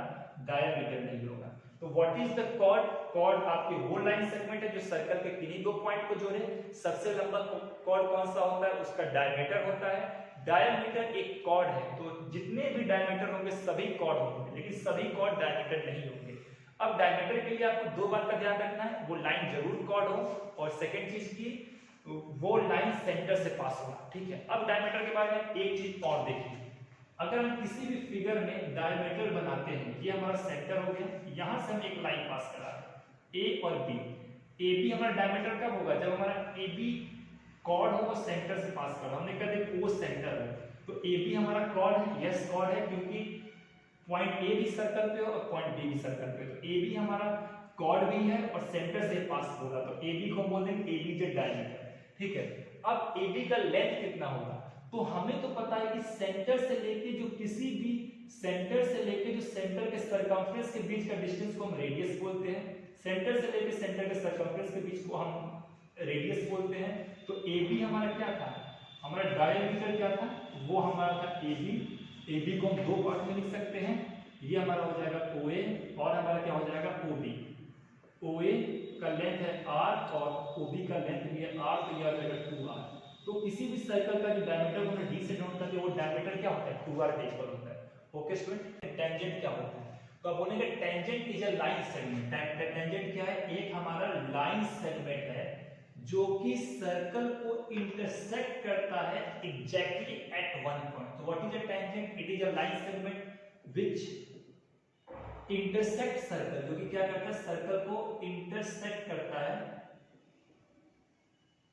डायमीटर नहीं होगा। तो what is the chord, chord आपके वो लाइन सेगमेंट है जो सर्कल के किन्हीं दो पॉइंट को जोड़े। सबसे लंबा कॉर्ड कौन सा होता है, उसका डायमीटर होता है। डायमीटर एक कॉर्ड है, तो जितने भी डायमीटर होंगे सभी कॉर्ड होंगे, लेकिन सभी कॉर्ड डायमीटर नहीं होंगे। अब डायमीटर के लिए आपको दो बात का ध्यान रखना है, वो लाइन जरूर कॉर्ड हो, और सेकेंड चीज की वो लाइन सेंटर से पास होगा, ठीक है। अब डायमीटर के बारे में एक चीज और देखिए, अगर हम किसी भी फिगर में डायमीटर बनाते हैं, ये हमारा सेंटर हो गया, यहां से हम एक लाइन पास करा रहे हैं A और B। AB हमारा डायमीटर कब होगा, जब हमारा AB कॉर्ड हो, सेंटर से पास कर रहा, हमने कह दिया O सेंटर है, तो AB हमारा कॉर्ड है, यस कॉर्ड है, क्योंकि पॉइंट A भी सर्कल पे हो और पॉइंट B भी सर्कल पे, तो AB हमारा कॉर्ड भी है और सेंटर से पास होगा, तो AB को बोल देंगे AB जो डायमीटर, ठीक है। अब AB का लेंथ कितना होगा, तो हमें तो पता है कि सेंटर से लेके जो किसी भी सेंटर से लेके जो सेंटर के सरकमफ्रेंस के बीच का डिस्टेंस को हम रेडियस बोलते हैं, सेंटर से लेके सेंटर के सरकमफ्रेंस के बीच को हम रेडियस बोलते हैं। तो AB हमारा क्या था, हमारा डायमीटर क्या था, वो हमारा था AB। AB को हम दो पार्ट में लिख सकते हैं, ये हमारा हो जाएगा OA और हमारा क्या हो जाएगा OB। OA का लेंथ है R और OB का लेंथ भी है R, तो ये हो जाएगा 2R। तो किसी भी सर्कल का जो डायमीटर होता है D से डिनोट करते हैं, वो डायमीटर क्या होता है, 2R टेक पर होता है। ओके स्टूडेंट, टेंजेंट क्या होता है, तो आप बोलेंगे tangent is a line segment. Tangent क्या है, एक हमारा लाइन सेगमेंट है जो कि सर्कल को इंटरसेक्ट करता है एग्जैक्टली एट वन पॉइंट। तो what is a tangent, it is a line segment which intersect circle, जो कि क्या करता है, सर्कल को इंटरसेक्ट करता है।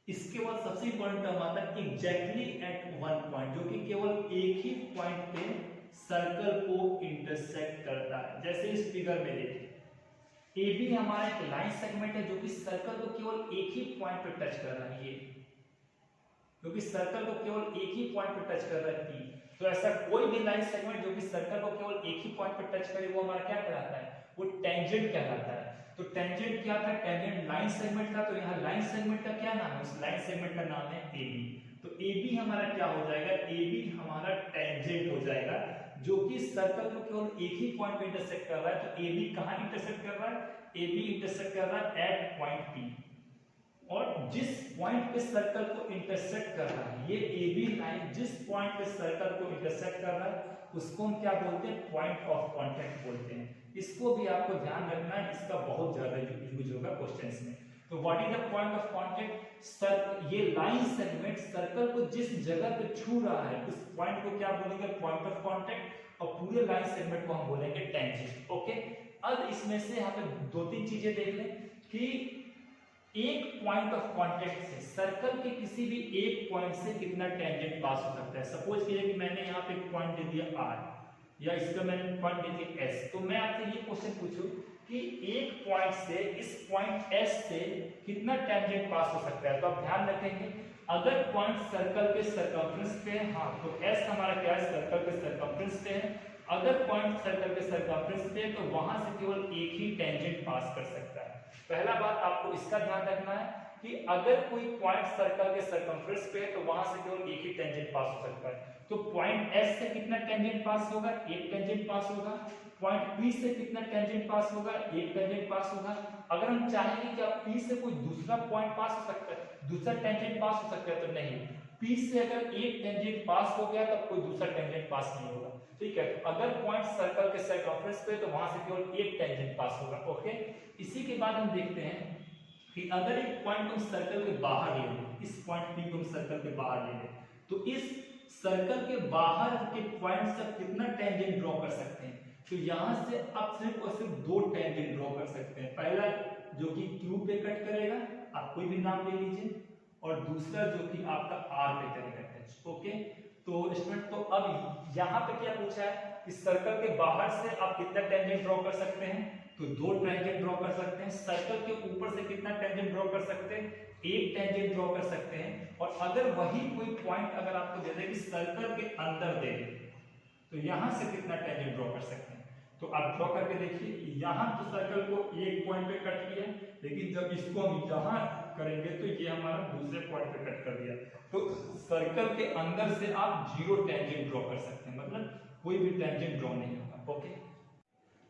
इसके बाद सबसे इंपॉर्टेंट टर्म आता है एग्जैक्टली एट वन पॉइंट, जो कि केवल एक ही पॉइंट पे सर्कल को इंटरसेक्ट करता है। जैसे इस फिगर में देखिए, AB हमारा एक लाइन सेगमेंट है जो कि सर्कल को केवल एक ही पॉइंट पे टच कर रहा है, ये क्योंकि सर्कल को केवल एक ही पॉइंट पे टच कर रहा है P। तो ऐसा कोई भी लाइन सेगमेंट जो कि सर्कल को केवल एक ही पॉइंट पे टच करे, वो हमारा क्या कहलाता है, वो टेंजेंट कहलाता है। तो टेंजेंट क्या था, टेंजेंट लाइन सेगमेंट था, तो यहाँ लाइन सेगमेंट का क्या नाम है, उस लाइन सेगमेंट का नाम है AB। तो AB हमारा क्या हो जाएगा, AB हमारा टेंजेंट हो जाएगा, जो कि सर्कल को केवल एक ही पॉइंट पे इंटरसेक्ट कर रहा है। तो AB कहाँ इंटरसेक्ट कर रहा है, AB इंटरसेक्ट कर रहा है एट पॉइंट P, और जिस पॉइंट पे सर्कल को इंटरसेक्ट कर रहा है, ये AB लाइन जिस पॉइंट पे सर्कल को इंटरसेक्ट कर रहा है, उसको हम क्या बोलते हैं, पॉइंट ऑफ कांटेक्ट बोलते हैं। इसको भी आपको ध्यान रखना है, इसका बहुत ज्यादा यूज होगा क्वेश्चंस में। तो what is the point of contact, ये लाइन सेगमेंट सर्कल को जिस जगह पे छू रहा है, उस पॉइंट को क्या बोलेंगे, पॉइंट ऑफ कांटेक्ट, और पूरे लाइन सेगमेंट को हम बोलेंगे टेंजेंट। ओके, अब इसमें से यहाँ पे दो तीन चीजें देख लें कि एक पॉइंट ऑफ कांटेक्ट से सर्कल के किसी भी एक पॉइंट से कितना टेंजेंट पास हो सकता है। सपोज कीजिए कि मैंने यहाँ पे एक पॉइंट दे दिया R, या इसका मैंने पॉइंट दे दिया S, तो मैं आपसे ये क्वेश्चन पूछूं कि एक पॉइंट से इस पॉइंट S से कितना टेंजेंट पास हो सकता है। तो आप ध्यान रखेंगे, अगर पॉइंट सर्कल के सरकमफ्रेंस पे है, हाँ, तो S हमारा क्या है, सर्कल के सरकमफ्रेंस पे है। अगर पॉइंट सर्कल के सरकमफ्रेंस पे है, तो वहां से केवल एक ही टेंजेंट पास कर सकता है। पहला बात आपको इसका ध्यान रखना है कि अगर कोई पॉइंट सर्कल के सरकमफ्रेंस पे है, तो वहां से केवल एक ही टेंजेंट पास हो सकता है। तो पॉइंट S से कितना टेंजेंट पास होगा, एक टेंजेंट पास होगा। पॉइंट P से कितना टेंजेंट पास होगा, एक टेंजेंट पास होगा। अगर हम चाहेंगे कि अब P से कोई दूसरा पॉइंट पास हो सकता है, दूसरा टेंजेंट पास हो सकता है, तो नहीं, P से अगर एक टेंजेंट पास हो गया तब कोई दूसरा टेंजेंट पास नहीं होगा, ठीक है। तो अगर पॉइंट सर्कल के सरकमफ्रेंस पे, तो वहां से केवल एक टेंजेंट पास होगा। ओके, इसी के बाद हम देखते हैं कि अगर एक पॉइंट हम सर्कल के बाहर ले लें, इस पॉइंट P को हम सर्कल के बाहर ले लें, तो इस सर्कल के बाहर के पॉइंट से कितना टेंजेंट ड्रॉ कर सकते हैं। तो यहां से आप सिर्फ और सिर्फ दो टेंजेंट ड्रॉ कर सकते हैं। पहला जो कि Q पे कट करेगा, आप कोई भी नाम ले लीजिए, और दूसरा जो कि आपका आर पे करेगा टच। ओके, तो स्टूडेंट तो अब यहाँ पे क्या पूछा है कि सर्कल के बाहर से आप कितना टेंजेंट ड्रॉ कर सकते हैं, तो 2 टेंजेंट ड्रॉ कर सकते हैं। सर्कल के ऊपर से कितना टेंजेंट ड्रॉ कर सकते हैं, 1 टेंजेंट ड्रॉ कर सकते हैं। और अगर वही कोई पॉइंट अगर आपको दे दे कि सर्कल के अंदर दे दे, तो यहाँ से कितना टेंजेंट ड्रॉ कर सकते हैं। तो आप ड्रॉ करके देखिए, यहाँ तो सर्कल को एक पॉइंट पे कट किया, लेकिन जब इसको हम यहाँ करेंगे तो ये हमारा दूसरे पॉइंट पे कट कर दिया। तो सर्कल के अंदर से आप 0 टेंजेंट ड्रॉ कर सकते हैं, मतलब कोई भी टेंजेंट ड्रॉ नहीं होगा। ओके,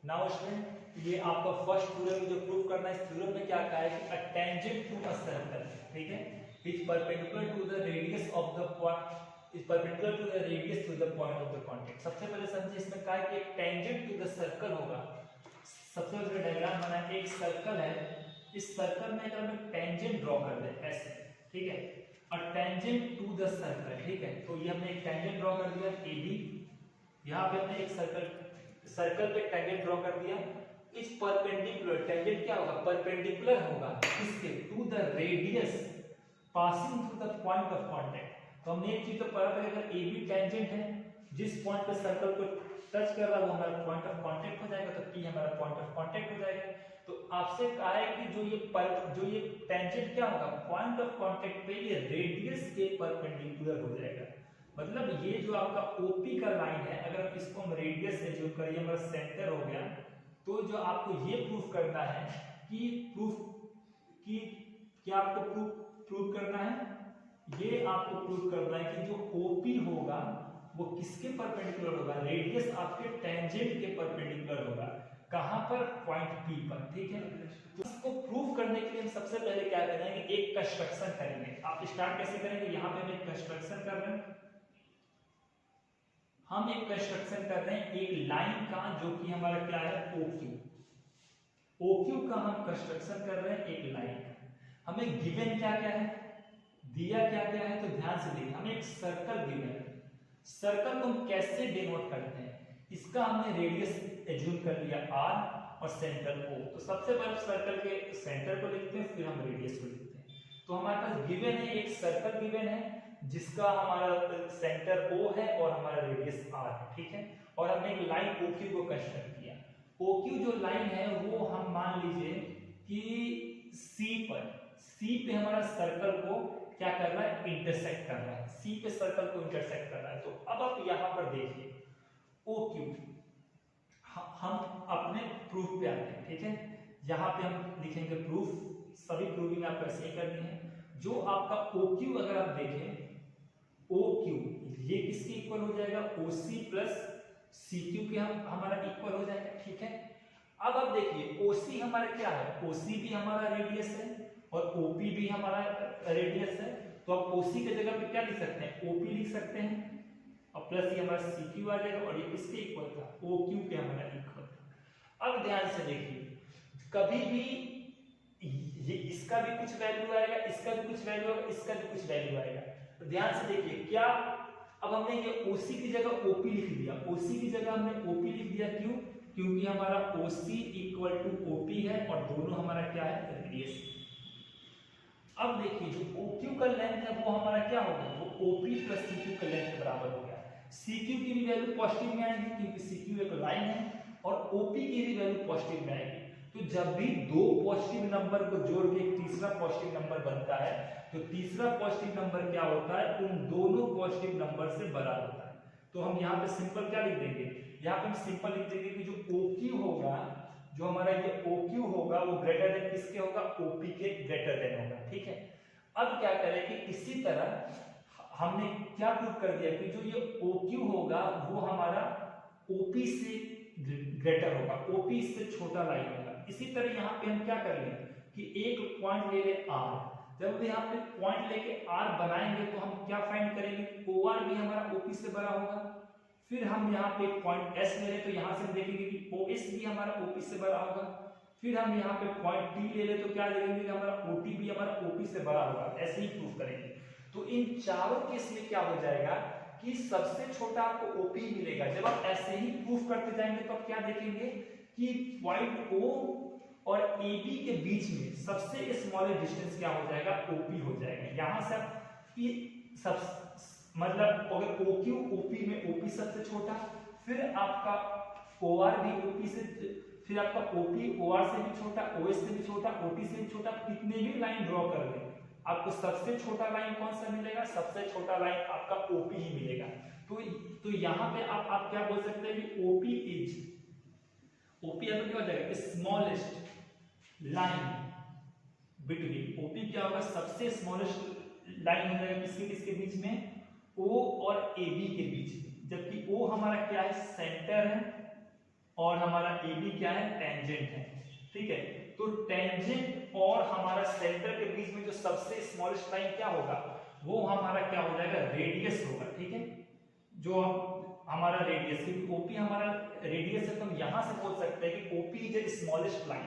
नाउ स्टूडेंट ये आपका फर्स्ट थ्योरम जो प्रूव करना है, इस थ्योरम में क्या कहा है कि a tangent to a circle, ठीक है, is perpendicular to the radius of the point, is perpendicular to the radius to the point of the contact. सबसे पहले समझिए, इसमें कहा है कि एक टेंजेंट टू द सर्कल होगा। सबसे पहले डायग्राम बना है, एक सर्कल है, इस सर्कल में अगर हम टेंजेंट ड्रॉ कर दें ऐसे, ठीक है, और टेंजेंट टू द सर्कल, ठीक है, तो ये हमने एक टेंजेंट ड्रॉ कर दिया AB, यहाँ पे हमने एक सर्कल पे टेंजेंट ड्रॉ कर दिया। इस परपेंडिकुलर टेंजेंट क्या होगा, परपेंडिकुलर होगा किसके, to the radius passing through the point of contact. तो हमने एक चीज तो पढ़ा था, अगर AB टेंजेंट है, जिस पॉइंट पे सर्कल को टच कर रहा है वो हमारा पॉइंट ऑफ कांटेक्ट हो जाएगा, तो P हमारा पॉइंट ऑफ कांटेक्ट हो जाएगा। तो आपसे कहा है कि जो ये टेंजेंट क्या होगा, पॉइंट ऑफ कांटेक्ट पे ये रेडियस के परपेंडिकुलर हो जाएगा। मतलब ये जो आपका OP का लाइन है, अगर इसको हम रेडियस से जो करिए हमारा सेंटर हो गया, तो जो आपको ये प्रूफ करना है कि क्या आपको प्रूफ करना है, ये आपको प्रूफ करना है कि जो OP होगा वो किसके परपेंडिकुलर होगा, रेडियस आपके टेंजेंट के परपेंडिकुलर होगा। कहां पर, पॉइंट P पर, ठीक है। तो इसको प्रूफ करने के लिए हम सबसे पहले क्या करेंगे, एक कंस्ट्रक्शन करेंगे। आप स्टार्ट कैसे करेंगे, यहां पे हम एक कंस्ट्रक्शन कर रहे हैं, हम एक कंस्ट्रक्शन कर रहे हैं एक लाइन का, जो कि हमारा क्या है, OQ का हम कंस्ट्रक्शन कर रहे हैं एक लाइन का। हमें गिवन क्या क्या है, दिया क्या क्या है, तो ध्यान से देखिए, हमें एक सर्कल गिवन है। सर्कल को हम कैसे डिनोट करते हैं, इसका हमने रेडियस एज्यूम कर लिया R और सेंटर O। तो सबसे पहले सर्कल के सेंटर को लिखते हैं, फिर हम रेडियस को लिखते हैं। तो हमारे पास गिवन है, एक सर्कल गिवन है जिसका हमारा सेंटर O है और हमारा रेडियस R है, ठीक है। और हमने एक लाइन OQ को कंस्ट्रक्ट किया। OQ जो लाइन है वो हम मान लीजिए कि C पे हमारा सर्कल को क्या कर रहा है, इंटरसेक्ट कर रहा है, C पे सर्कल को इंटरसेक्ट कर रहा है। तो अब आप यहां पर देखिए OQ, हम अपने प्रूफ पे आते हैं, ठीक है। यहां पे हम लिखेंगे प्रूफ, सभी प्रूविंग आपको ऐसे ही करनी है। जो आपका OQ अगर आप देखें, OQ ये किसके इक्वल हो जाएगा, OC प्लस CQ के हमारा इक्वल हो जाएगा, ठीक है। अब आप देखिए OC हमारा क्या है, OC भी हमारा रेडियस है और OP भी हमारा रेडियस है। तो आप OC के जगह पे क्या लिख सकते हैं, OP लिख सकते हैं, और प्लस ये हमारा CQ आ जाएगा, और ये किसके इक्वल था, OQ के हमारा इक्वल था। अब ध्यान से देखिए, कभी भी ये इसका भी कुछ वैल्यू आएगा, इसका भी कुछ वैल्यू आएगा, इसका भी कुछ वैल्यू आएगा। तो ध्यान से देखिए, क्या अब हमने ये OC की जगह OP लिख दिया, OC की जगह हमने OP लिख दिया, क्यों, क्योंकि हमारा OC इक्वल टू OP है और दोनों हमारा क्या है, रेडियस। अब देखिए जो OQ का लेंथ है वो हमारा क्या होगा, वो OP प्लस CQ के लेंथ के बराबर हो गया। CQ की भी वैल्यू पॉजिटिव में आएगी क्योंकि CQ एक लाइन है, और OP की भी वैल्यू पॉजिटिव में आएगी। तो जब भी दो पॉजिटिव नंबर को जोड़ के एक तीसरा पॉजिटिव नंबर बनता है, तो तीसरा पॉजिटिव नंबर क्या होता है, उन दोनों पॉजिटिव नंबर से बड़ा होता है। तो हम यहाँ पे सिंपल क्या लिख देंगे, यहाँ पे हम सिंपल लिख देंगे कि जो OQ होगा, जो हमारा ये OQ होगा वो ग्रेटर देन किसके होगा, OP के ग्रेटर देन होगा, ठीक है। अब क्या करें कि इसी तरह हमने क्या प्रूव कर दिया कि जो ये OQ होगा वो हमारा OP से ग्रेटर होगा, OP इससे छोटा लाइन होगा। इसी तरह यहाँ पे हम क्या कर लें कि एक पॉइंट ले ले R, जब यहाँ पे पॉइंट लेके R बनाएंगे तो हम क्या फाइंड करेंगे, OR भी हमारा OP से बड़ा होगा। फिर हम यहाँ पे पॉइंट S ले लें तो यहाँ से हम देखेंगे कि OS भी हमारा OP से बड़ा होगा। फिर हम यहाँ पे पॉइंट T ले लें तो क्या देखेंगे कि हमारा OT भी हमारा OP से बड़ा होगा। ऐसे ही प्रूफ करेंगे। तो इन चारों केस में क्या हो जाएगा कि सबसे छोटा आपको OP मिलेगा। जब आप ऐसे ही प्रूफ करते जाएंगे तो आप क्या देखेंगे कि पॉइंट O और AB के बीच में सबसे स्मॉलेस्ट डिस्टेंस क्या हो जाएगा, OP हो जाएगा। यहां से आप ये सब मतलब अगर OQ OP में OP सबसे छोटा, फिर आपका OR भी OP से, फिर आपका OP OR से भी छोटा, OS से भी छोटा, OT से भी छोटा, कितने भी लाइन ड्रॉ कर ले आपको सबसे छोटा लाइन कौन सा मिलेगा? सबसे छोटा लाइन आपका OP ही मिलेगा। तो यहाँ पे आप क्या बोल सकते हैं कि OP यहाँ पे क्या हो जाएगा? स्मॉलेस्ट लाइन बिटवीन, OP क्या होगा? सबसे स्मॉलेस्ट लाइन हो जाएगा किसके किसके बीच में? O और AB के बीच में, जबकि O हमारा क्या है? सेंटर है, और हमारा AB क्या है? टेंजेंट है। ठीक है, तो टेंजेंट और हमारा सेंटर के बीच में जो सबसे स्मॉलेस्ट लाइन क्या होगा? वो हमारा क्या हो जाएगा? रेडियस होगा। ठीक है, जो हमारा रेडियस, क्योंकि OP हमारा रेडियस है, तो हम यहां से बोल सकते हैं कि OP is the smallest line,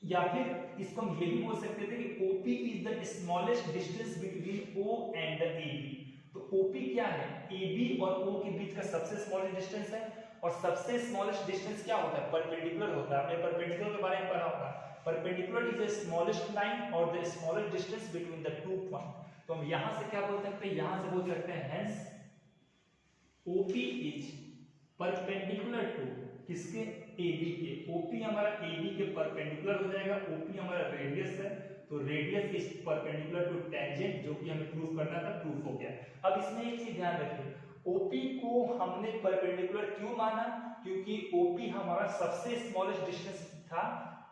या फिर इसको हम ये भी बोल सकते थे कि OP is the smallest distance between O and the AB। तो OP क्या है? AB और O के बीच का सबसे स्मॉलेस्ट डिस्टेंस है, और सबसे स्मॉलेस्ट डिस्टेंस क्या होता है? परपेंडिकुलर होता है। आपने परपेंडिकुलर के बारे में पढ़ा होगा, perpendicular is the smallest line और the smallest distance between the two point. तो हम यहां से क्या बोल सकते हैं? यहां से बोल सकते हैं hence OP is perpendicular to किसके? AB के। OP हमारा AB के परपेंडिकुलर हो जाएगा, OP हमारा रेडियस है, तो radius is perpendicular to tangent, जो कि हमें प्रूफ करना था, प्रूफ हो गया। अब इसमें एक चीज ध्यान रखिए, OP को हमने परपेंडिकुलर क्यों माना? क्योंकि OP हमारा सबसे स्मॉलेस्ट डिस्टेंस था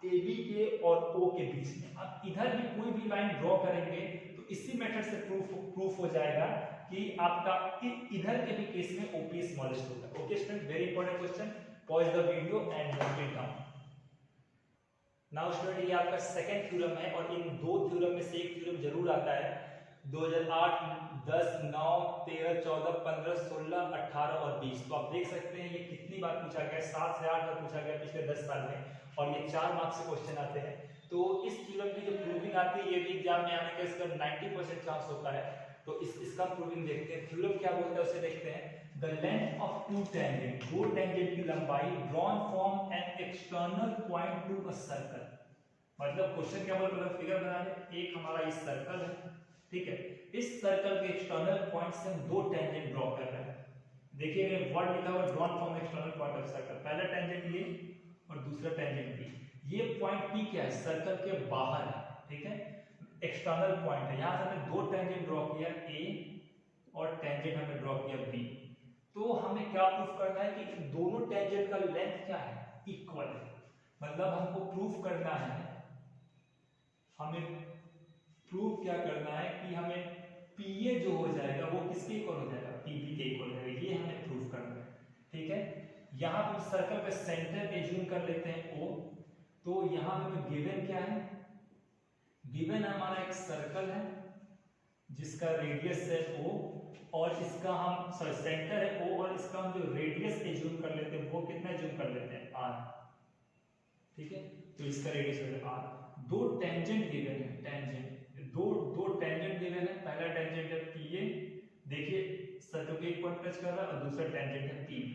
AB के और O के बीच में। अब इधर भी कोई भी लाइन ड्रॉ करेंगे तो इसी मेथड से प्रूफ हो जाएगा कि आपका इधर के भी केस में OP स्मॉलेस्ट होगा। Okay student, very important question, pause the video and note it down. Now student, ये आपका सेकंड थ्योरम है, और इन दो थ्योरम में से एक थ्योरम जरूर आता है 2008, 10, 9, 13, 14, 15, 16, 18 और 20। तो आप देख सकते हैं ये कितनी बार पूछा गया, 7 से 8 बार पूछा गया पिछले 10 साल में, और ये 4 मार्क्स से क्वेश्चन आते हैं। तो इस थ्योरम की जो प्रूविंग आती है, ये भी एग्जाम में आने का इसका 90% चांस होता है। तो इसका प्रूविंग देखते हैं। थ्योरम क्या बोलता है उसे देखते हैं। The length of two tangent, दो टेंजेंट की लंबाई drawn from an external point to a circle. मतलब क्वेश्चन क्या बोल रहा है? फिगर बना ले, एक हमारा इस सर्कल है, ठीक है, इस सर्कल के एक्सटर्नल पॉइंट से हम दो टेंजेंट ड्रॉ कर रहे हैं। देखिए ये वर्ड लिखा हुआ drawn from external point of circle, पहला टेंजेंट ये और दूसरा टेंजेंट बी। ये पॉइंट P क्या है? सर्कल के बाहर है, ठीक है, एक्सटर्नल पॉइंट है। यहां से हमने दो टेंजेंट ड्रॉ किया, A और टेंजेंट हमने ड्रॉ किया B। तो हमें क्या प्रूफ करना है कि दोनों टेंजेंट का लेंथ क्या है? इक्वल है। मतलब हमको प्रूफ करना है, हमें प्रूफ क्या करना है कि हमें PA जो हो जाएगा वो किसके इक्वल हो जाएगा? PB के इक्वल हो जाएगा। ये हमें प्रूफ करना है, ठीक है। यहाँ पे सर्कल का सेंटर एज्यूम कर लेते हैं O। तो यहाँ पे गिवन क्या है? गिवन हमारा एक सर्कल है जिसका रेडियस है O, और इसका हम सेंटर है O, और इसका हम जो रेडियस एज्यूम कर लेते हैं वो कितना एज्यूम कर लेते हैं? R, ठीक है। तो इसका रेडियस हो जाएगा R। दो टेंजेंट गिवन है, टेंजेंट दो टेंजेंट गिवन है। पहला टेंजेंट है PA, देखिए सर्कल के एक पॉइंट टच कर रहा है, और दूसरा टेंजेंट है PB,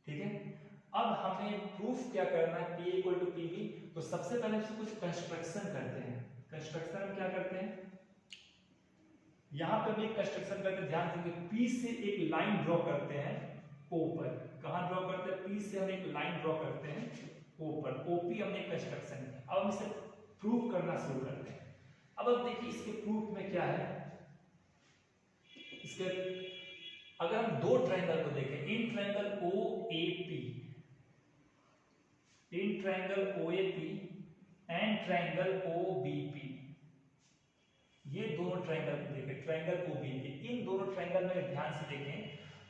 ठीक है। अब हमें प्रूफ क्या करना है? PA equal to PB। तो सबसे पहले इसको कुछ कंस्ट्रक्शन करते हैं। कंस्ट्रक्शन हम क्या करते हैं? यहां पे भी एक कंस्ट्रक्शन करते हैं, ध्यान दीजिए। P से एक लाइन ड्रॉ करते हैं O पर। कहां ड्रॉ करते हैं? P से हम एक लाइन ड्रॉ करते हैं O पर। OP हमने कंस्ट्रक्शन किया। अब हम इसे प्रूफ करना शुरू करते हैं। अब देखिए इसके प्रूफ में क्या है। इसके अगर हम दो ट्रायंगल को देखें, in triangle OAP, in triangle OAP and triangle OBP, ये दोनों ट्रायंगल को देखें, ट्रायंगल OBP, इन दोनों ट्रायंगल में ध्यान से देखें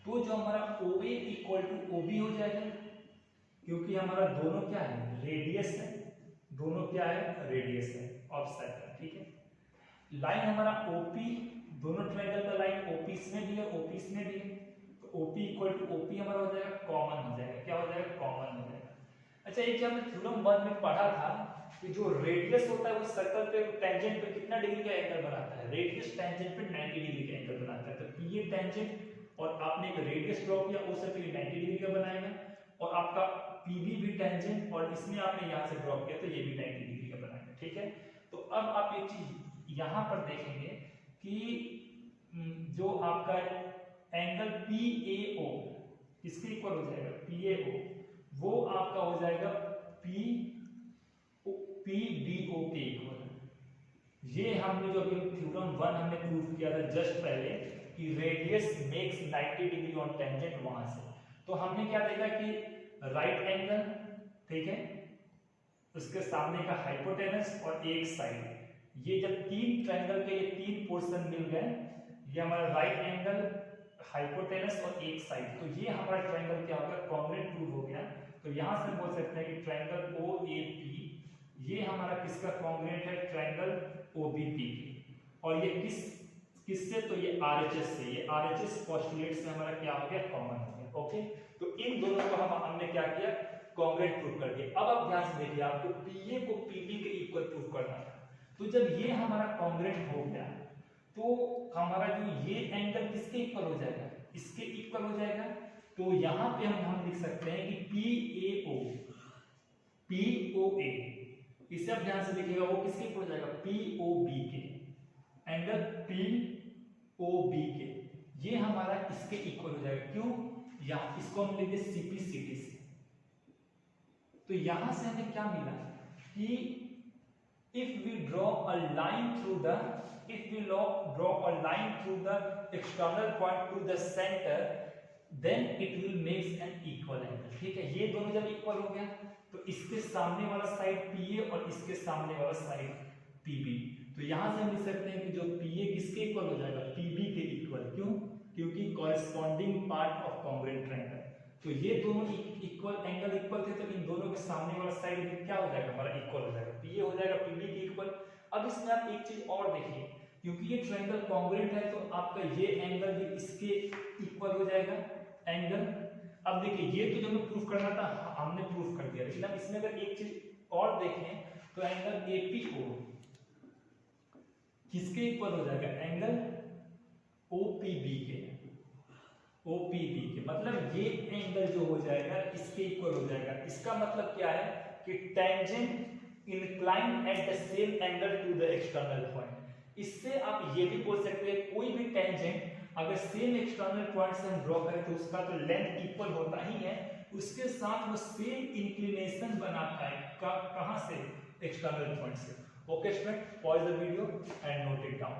तो जो हमारा OA इक्वल टू OB हो जाएगा, क्योंकि हमारा दोनों क्या है? रेडियस है, दोनों क्या है? रेडियस है ऑफ सर्कल, ठीक है। लाइन हमारा OP, दोनों ट्रायंगल का लाइन OP इसमें भी है, OP इसमें भी है, तो OP इक्वल टू OP हमारा हो जाएगा कॉमन हो जाएगा। क्या हो जाएगा? कॉमन हो जाएगा। अच्छा, एक हमने थ्योरम 1 में पढ़ा था कि जो रेडियस होता है वो सर्कल पे टेंजेंट पे कितना डिग्री का एंगल बनाता है? रेडियस टेंजेंट पे 90 डिग्री का एंगल बनाता है। तो PA टेंजेंट और आपने एक रेडियस ड्रॉ किया, उस से 90 डिग्री का बनाएगा, और आपका PB भी टेंजेंट, और इसमें आपने यहां से ड्रॉ किया तो ये भी 90 डिग्री का बनाएगा, ठीक है। तो अब आप एक चीज यहां पर देखेंगे कि जो आपका एंगल PAO किसके इक्वल हो जाएगा, PAO, वो आपका हो जाएगा PBO के इक्वल। ये हमने जो अभी थ्योरम 1 हमने प्रूव किया था जस्ट पहले कि radius makes 90 degree on tangent, वहां से तो हमने क्या देखा कि राइट एंगल, ठीक है, उसके सामने का हाइपोटेनस और एक साइड, ये जब तीन ट्रायंगल के ये तीन पोर्शन मिल गए, ये हमारा राइट एंगल, हाइपोटेनस और एक साइड, तो ये हमारा ट्रायंगल क्या हो गया, कॉन्ग्रुएंट प्रूव हो गया। तो यहां से बोल सकते हैं कि ट्रायंगल OAP ये हमारा किसका कॉन्ग्रुएंट है, ट्रायंगल OBP की। और ये किससे, तो ये RHS से, ये RHS पोस्टुलेट से हमारा क्या हो गया, कॉमन हो गया। ओके, तो इन दोनों को हमने क्या किया, कॉन्ग्रुएंट प्रूव कर दिया। अब आप ध्यान से देखिए, आपको PA को PB के इक्वल प्रूव करना था। तो जब ये हमारा कॉन्ग्रुएंट हो गया तो हमारा जो ये एंगल किसके इक्वल हो जाएगा, इसके इक्वल हो जाएगा। तो यहां पे हम लिख सकते हैं कि POA, इसे आप ध्यान से देखिएगा, वो किसके इक्वल हो जाएगा, POB के, एंगल POB के, ये हमारा इसके इक्वल हो जाएगा। क्यों, यहां इसको हम लेंगे CPCT से। तो यहां से हमें क्या मिला कि if we draw a line through the external point to the center, then it will make an equal angle। ठीक है, ये दोनों जब इक्वल हो गया तो इसके सामने वाला साइड PA और इसके सामने वाला साइड PB, तो यहां से हम लिख सकते हैं कि जो PA किसके इक्वल हो जाएगा, PB के इक्वल। क्यों, क्योंकि corresponding part of congruent triangle. तो ये दोनों इक्वल एंगल इक्वल थे, तो इन दोनों के सामने वाला साइड भी क्या हो जाएगा, हमारा इक्वल हो जाएगा, PA हो जाएगा PB के इक्वल। अब इसमें आप एक चीज और देखिए, क्योंकि ये ट्रायंगल कॉन्ग्रुएंट है तो आपका ये एंगल भी इसके इक्वल हो जाएगा एंगल। अब देखिए, ये तो जो हमें प्रूफ करना था हमने प्रूफ कर दिया, लेकिन अब इसमें अगर एक चीज और देखें तो एंगल APO किसके इक्वल हो जाएगा, एंगल OPB के, मतलब ये एंगल जो हो जाएगा इसके इक्वल हो जाएगा। इसका मतलब क्या है कि tangent incline at the same angle to the external point. इससे आप ये भी बोल सकते हैं, कोई भी टेंजेंट अगर सेम एक्सटर्नल पॉइंट से हम ड्रॉ करें तो उसका तो लेंथ इक्वल होता ही है, उसके साथ वो सेम इंक्लिनेशन बनाता है। कहां से, एक्सटर्नल पॉइंट से। Okay student, pause the video and note it down.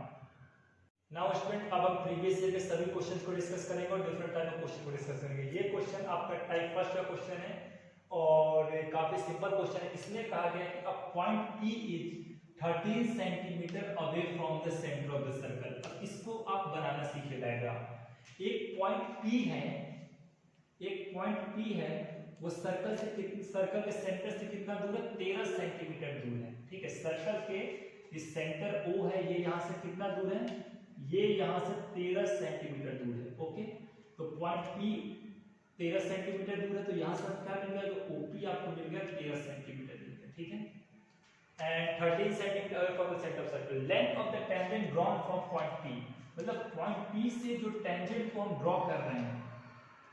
Now student, अब हम प्रीवियस ईयर के सभी क्वेश्चंस को डिस्कस करेंगे और डिफरेंट टाइप ऑफ क्वेश्चन को डिस्कस करेंगे। ये क्वेश्चन आपका टाइप फर्स्ट का क्वेश्चन है और काफी सिंपल क्वेश्चन है। इसमें कहा गया है कि a point P is 13 centimetre away from the centre of the circle. अब इसको आप बनाना सीखे डायग्राम। एक पॉइंट P है, वो सर्कल के सेंटर से कितना दूर है, 13 सेंटीमीटर दूर है। ठीक है, सर्कल के इस सेंटर O है, ये यहां से कितना दूर है, ये यहां से 13 सेंटीमीटर दूर है। ओके, तो पॉइंट P 13 सेंटीमीटर दूर है, तो यहां से क्या मिल गया, तो OP आपको मिल गया 13 सेंटीमीटर दूर है। ठीक है, and 13 centimetre away from the centre of circle. Length of the tangent drawn from point P, मतलब पॉइंट P से जो टेंजेंट को हम ड्रॉ कर रहे हैं,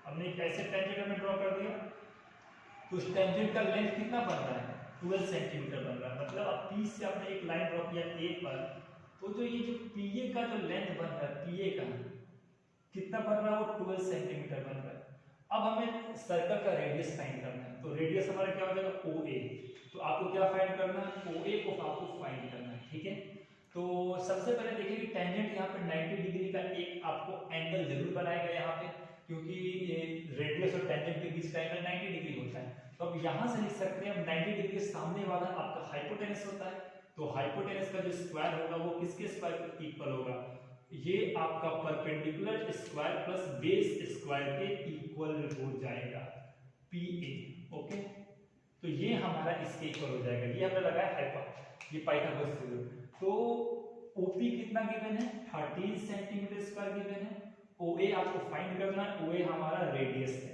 हमने एक ऐसे टेंजेंट हमें ड्रॉ कर दिया, तो उस टेंजेंट का लेंथ कितना बन रहा है, 12 सेंटीमीटर बन रहा है। मतलब अब P से आपने एक लाइन ड्रॉ किया A पर, तो जो ये जो PA का जो लेंथ बन रहा है, PA का कितना बन रहा है, वो 12 सेंटीमीटर बन रहा है। अब हमें सर्कल का रेडियस फाइंड करना है, तो रेडियस हमारा क्या हो जाएगा, OA। तो आपको क्या फाइंड करना है, OA को आपको फाइंड करना है। ठीक है, तो सबसे पहले देखिए कि टेंजेंट यहाँ पे 90 डिग्री का एक आपको एंगल जरूर बनाएगा यहाँ पे, क्योंकि रेडियस और टेंजेंट के बीच का एंगल 90 डिग्री होता है। तो अब यहाँ से लिख सकते हैं हम 90 डिग्री के सामने वाला आपका हाइपोटेनस होता है, तो हाइपोटेनस का जो स्क्वायर होगा वो किसके स्क्वायर के इक्वल होगा, ये आपका perpendicular square plus base square के इक्वल हो जाएगा, PA। ओके, तो ये हमारा इसके इक्वल हो जाएगा। ये हमने लगाया हाइपर, ये पाइथागोरस थ्योरम। तो OP कितना गिवन है, 13 सेंटीमीटर स्क्वायर गिवन है। OA आपको फाइंड करना है, OA हमारा रेडियस है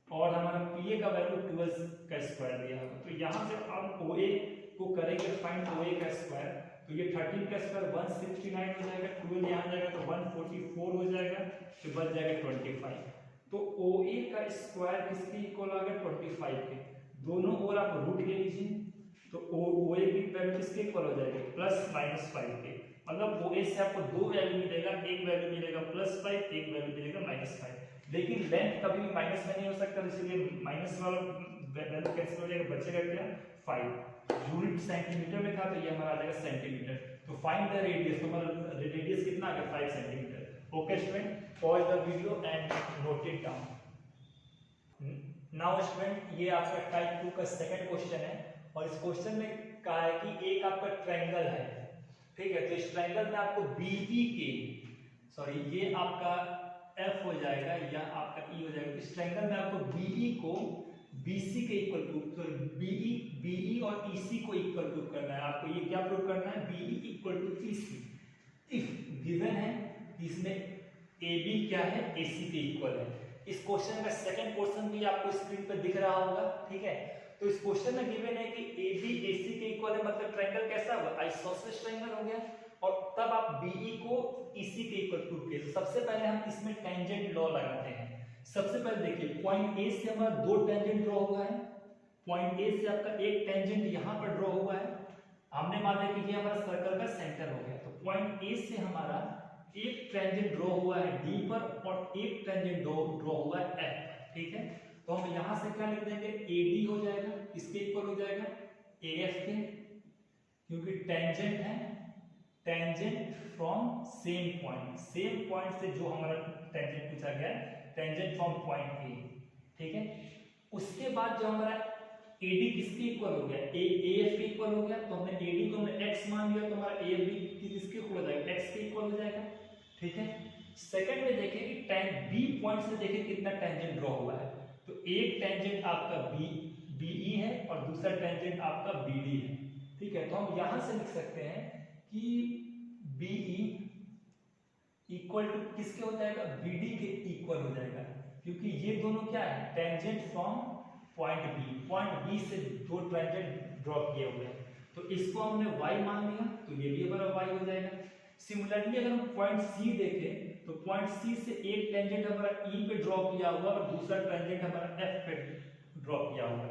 और हमारा PA का वैल्यू 12 का स्क्वायर दिया है। तो यहाँ से हम OA को करेंगे फाइंड, OA का स्क्वायर, तो ये 13 का स्क्वायर 169 हो जाएगा, 12 यहाँ जाएगा तो 144 हो जाएगा, तो बच जाएगा 25। तो OA का स्क्वायर किसके इक्वल आ गया, 25 के। दोनों ओर आप रूट ले लीजिए, तो OA की वैल्यू किसके इक्वल हो जाएगी, +-5 के। मतलब ओ ए से आपको दो वैल्यू मिलेगा, एक वैल्यू मिलेगा +5, एक वैल्यू मिलेगा -5। लेकिन लेंथ कभी भी माइनस में नहीं हो सकता, इसलिए माइनस वाला वैल्यू कैंसिल हो जाएगा, बचेगा क्या 5। यूनिट सेंटीमीटर में था तो ये हमारा आ जाएगा सेंटीमीटर। तो फाइंड द रेडियस, तो हमारा रेडियस कितना आ गया 5 centimetre. Okay student, pause the video and note it down. Now student, ये आपका टाइप 2 का सेकंड क्वेश्चन है और इस क्वेश्चन में कहा है कि एक आपका ट्रायंगल है, ठीक है। तो इस ट्रायंगल में आपको बीई के, सॉरी ये आपका एफ हो जाएगा या आपका ई हो जाएगा। इस ट्रायंगल में आपको बीई को बीसी के इक्वल प्रूफ, तो बीई और ईसी को इक्वल प्रूफ करना है आपको। ये क्या प्रूफ करना है, BE equal to EC. If given है इसमें AB क्या है, AC के इक्वल है। इस क्वेश्चन का सेकंड पोर्शन भी आपको स्क्रीन पर दिख रहा होगा, ठीक है। तो इस क्वेश्चन में गिवन है कि AB AC के इक्वल है, मतलब ट्रायंगल कैसा हुआ, आइसोसेलेस ट्रायंगल हो गया। और तब आप BE को EC के इक्वल प्रूफ किए। सबसे पहले हम इसमें टेंजेंट लॉ लगाते हैं। सबसे पहले देखिए, पॉइंट A से हमारा दो टेंजेंट ड्रॉ हुआ है। पॉइंट A से आपका एक टेंजेंट यहां पर ड्रॉ हुआ है। हमने मान लिया कि ये हमारा सर्कल का सेंटर हो गया। तो पॉइंट A से हमारा एक टेंजेंट ड्रॉ हुआ है D पर और एक टेंजेंट ड्रॉ हुआ है F पर, ठीक है। तो हम यहां से क्या लिख देंगे, AD हो जाएगा, इसके इक्वल हो जाएगा AF के, क्योंकि टेंजेंट है, टेंजेंट फ्रॉम सेम पॉइंट से जो हमारा टेंजेंट पूछा गया है, टेंजेंट फ्रॉम पॉइंट A, ठीक है। उसके बाद जो हमारा AD किसके इक्वल हो गया, AF के इक्वल हो गया। तो हमने AD को हमने x मान लिया, तो हमारा AF भी किसके इक्वल हो जाएगा, x के इक्वल हो जाएगा, ठीक है। सेकंड में देखें कि B पॉइंट से देखें कितना टेंजेंट ड्रॉ हुआ है। तो एक टेंजेंट आपका BE है और दूसरा टेंजेंट आपका BD है, ठीक है। तो हम यहां से लिख सकते हैं कि BE इक्वल टू किसके हो जाएगा, BD के इक्वल हो जाएगा, क्योंकि ये दोनों क्या है, टेंजेंट फ्रॉम पॉइंट बी से दो टेंजेंट ड्रॉ किए हुए हैं। तो इसको हमने y मान लिया, तो ये भी हमारा y हो जाएगा। सिमिलरली अगर हम पॉइंट C देखें, तो पॉइंट C से एक टेंजेंट हमारा E पे ड्रॉ किया हुआ और दूसरा टेंजेंट हमारा F पे ड्रॉ किया हुआ।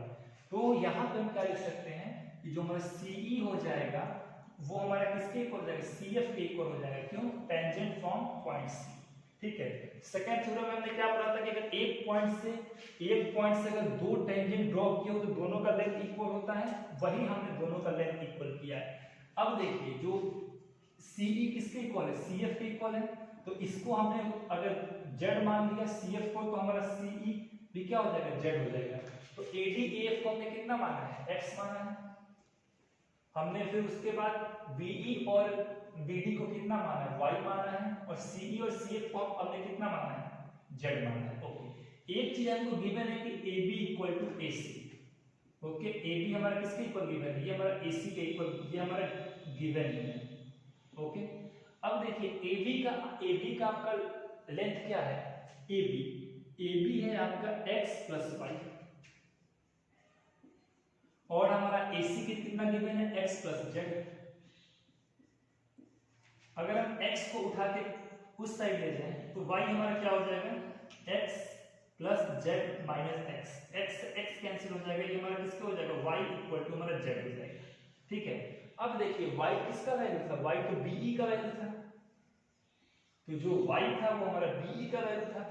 तो यहाँ पे हम क्या लिख सकते हैं कि जो हमारा CE हो जाएगा वो हमारा किसके इक्वल हो जाएगा, CF के इक्वल हो जाएगा। क्यों, टेंजेंट फ्रॉम पॉइंट C, ठीक है। सेकंड थ्योरम में हमने क्या पढ़ा था कि अगर एक पॉइंट से अगर दो टेंजेंट ड्रॉ किए हो तो दोनों का लेंथ इक्वल होता है, वही हमने दोनों का लेंथ इक्वल किया है। अब देखिए, जो CE किसके इक्वल है, CF के इक्वल है। तो इसको हमने अगर Z मान लिया CF को, तो हमारा CE भी क्या हो जाएगा, Z हो जाएगा। तो AD AF को हमने कितना माना है, x माना है हमने। फिर उसके बाद BE और BD को कितना माना है, y माना है। और CE और CF को हमने कितना माना है, z माना है। ओके, एक चीज हमको गिवन है कि AB equal to AC। Okay, AB हमारा किसके इक्वल गिवन है, ये हमारा AC के इक्वल, ये हमारा गिवन है। ओके, अब देखिए AB का आपका लेंथ क्या है, AB है आपका x + y, और हमारा AC कितना गिवन है, x + z। अगर हम x को उठा के उस साइड ले जाएं तो y हमारा क्या हो जाएगा, x + z - x, x cancel हो जाएगा, ये हमारा किसका हो जाएगा, y इक्वल टू हमारा z हो जाएगा, ठीक है। अब देखिए y किसका वैल्यू था, y तो BE का वैल्यू था, तो जो y था वो हमारा BE का वैल्यू था,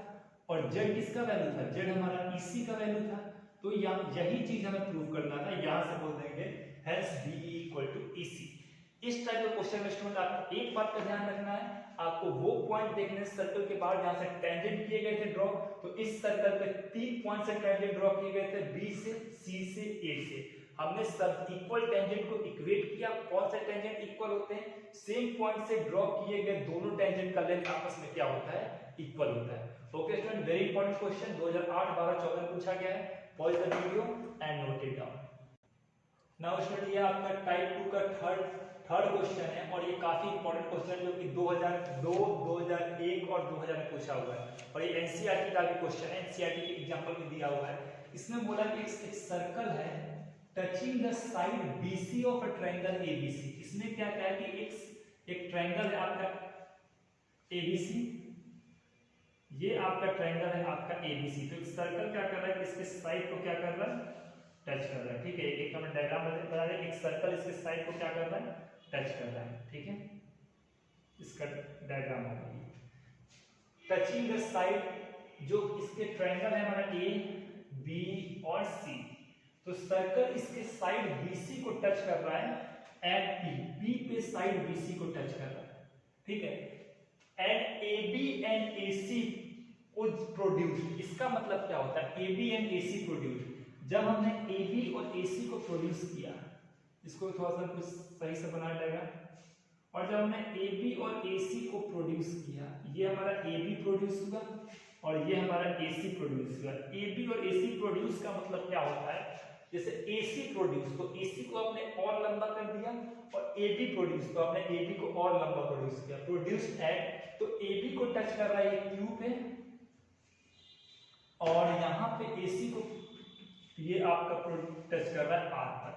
और z किसका वैल्यू था, z हमारा EC का वैल्यू था। तो यही चीज हमें प्रूव करना था, यहां से बोल देंगे hence BE equal to EC। इस टाइप के क्वेश्चन में स्टूडेंट आपको एक बात का ध्यान रखना है, आपको वो पॉइंट देखने सर्कल के बाहर जहां से टेंजेंट किए गए थे ड्रॉ। तो इस सर्कल पे 3 पॉइंट से टेंजेंट ड्रॉ किए गए थे, B से, C से, A से। हमने सब इक्वल टेंजेंट को इक्वेट किया। कौन से टेंजेंट इक्वल होते हैं, सेम पॉइंट से ड्रॉ किए गए दोनों टेंजेंट का लेंथ आपस में क्या होता है, इक्वल होता है। Okay student, very important question 2008, 12, 14 में पूछा गया है। Pause the video and note it down. Now student, ये आपका टाइप 2 का थर्ड क्वेश्चन है और ये काफी इंपॉर्टेंट क्वेश्चन है, जो कि 2002, 2001 और 2000 में पूछा हुआ है। और ये एनसीईआरटी का भी क्वेश्चन है, एनसीईआरटी के एग्जांपल में दिया हुआ है। इसमें बोला कि एक सर्कल है touching the side BC of a triangle ABC। इसमें क्या क्या है कि एक ट्रायंगल है आपका ABC, ये आपका ट्रायंगल है आपका ABC। तो सर्कल क्या कर रहा है, इसके साइड को क्या कर रहा है, टच कर रहा है, ठीक है। एक हमें डायग्राम बता दें, एक सर्कल इसके साइड को क्या कर रहा है, टच कर रहा है, ठीक है। इसका डायग्राम होगा टचिंग द साइड, जो इसके ट्रायंगल है हमारा ए बी और सी, तो सर्कल इसके साइड बीसी को टच कर रहा है एट पी, पी पे साइड बीसी को टच कर रहा है, ठीक है। At A B and A C को प्रोड्यूस, इसका मतलब क्या होता है, A B and A C produce, जब हमने ए बी और ए सी को प्रोड्यूस किया, इसको थोड़ा सा कुछ सही से बनाया जाएगा, और जब हमने ए बी और ए सी को प्रोड्यूस किया, ये हमारा ए बी प्रोड्यूस हुआ और ये हमारा ए सी प्रोड्यूस हुआ। ए बी और ए सी प्रोड्यूस का मतलब क्या होता है, जैसे ए सी प्रोड्यूस, तो ए सी को आपने और लंबा कर दिया, और ए बी प्रोड्यूस, तो आपने ए बी को और लंबा प्रोड्यूस किया, प्रोड्यूस्ड एट, तो ए बी को टच कर रहा है ये क्यू पे, और यहाँ पे ए सी को ये आपका टच कर रहा है आर पर।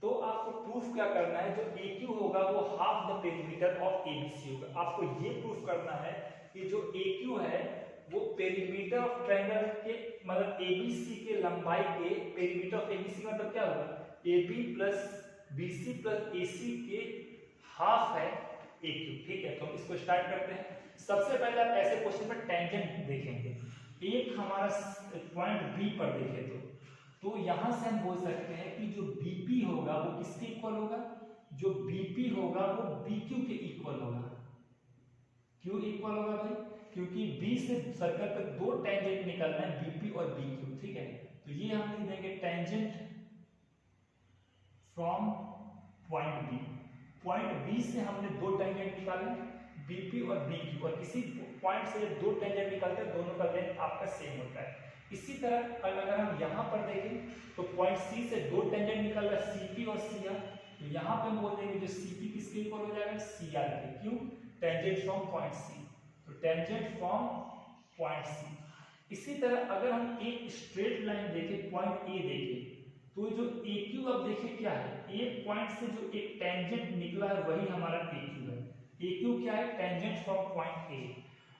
तो आपको प्रूफ क्या करना है, जो ए क्यू होगा वो half the perimeter of A B C होगा। आपको ये प्रूफ करना है कि जो ए क्यू है वो पेरीमीटर ऑफ ट्रायंगल के, मतलब ए बी सी के लंबाई के, perimeter of A B C मतलब क्या होगा, A B plus B C plus A C के हाफ है ए क्यू, ठीक है। तो हम इसको स्टार्ट करते हैं। सबसे पहले आप ऐसे क्वेश्चन पर टेंजेंट देखेंगे, एक हमारा पॉइंट बी पर देखें तो यहां से हम बोल सकते हैं कि जो बीपी होगा वो किसके इक्वल होगा, जो बीपी होगा वो बीक्यू के इक्वल होगा। क्यों इक्वल होगा भाई, क्योंकि बी से सर्कल पर दो टेंजेंट निकलना है, बीपी और बीक्यू, ठीक है। तो ये हम लिख देंगे tangent from point B, point B से हमने दो टेंजेंट निकाले बीपी और बीक्यू, और किसी पॉइंट से दो टेंजेंट निकलते हैं, दोनों का लेंथ आपका सेम होता है। इसी तरह अगर हम यहाँ पर देखें तो पॉइंट सी से दो टेंजेंट निकल रहा है सीपी और सीआर, तो यहाँ पे हम बोल देंगे जो सीपी किसके इक्वल हो जाएगा, सीआर के। क्यों, टेंजेंट फ्रॉम पॉइंट सी, तो टेंजेंट फ्रॉम पॉइंट सी। इसी तरह अगर हम एक स्ट्रेट लाइन देखें, पॉइंट ए देखें, तो जो ए क्यू अब देखिए क्या है, एक पॉइंट से जो एक टेंजेंट निकला है वही हमारा ए क्यू है। ए क्यू क्या है, टेंजेंट फ्रॉम पॉइंट ए।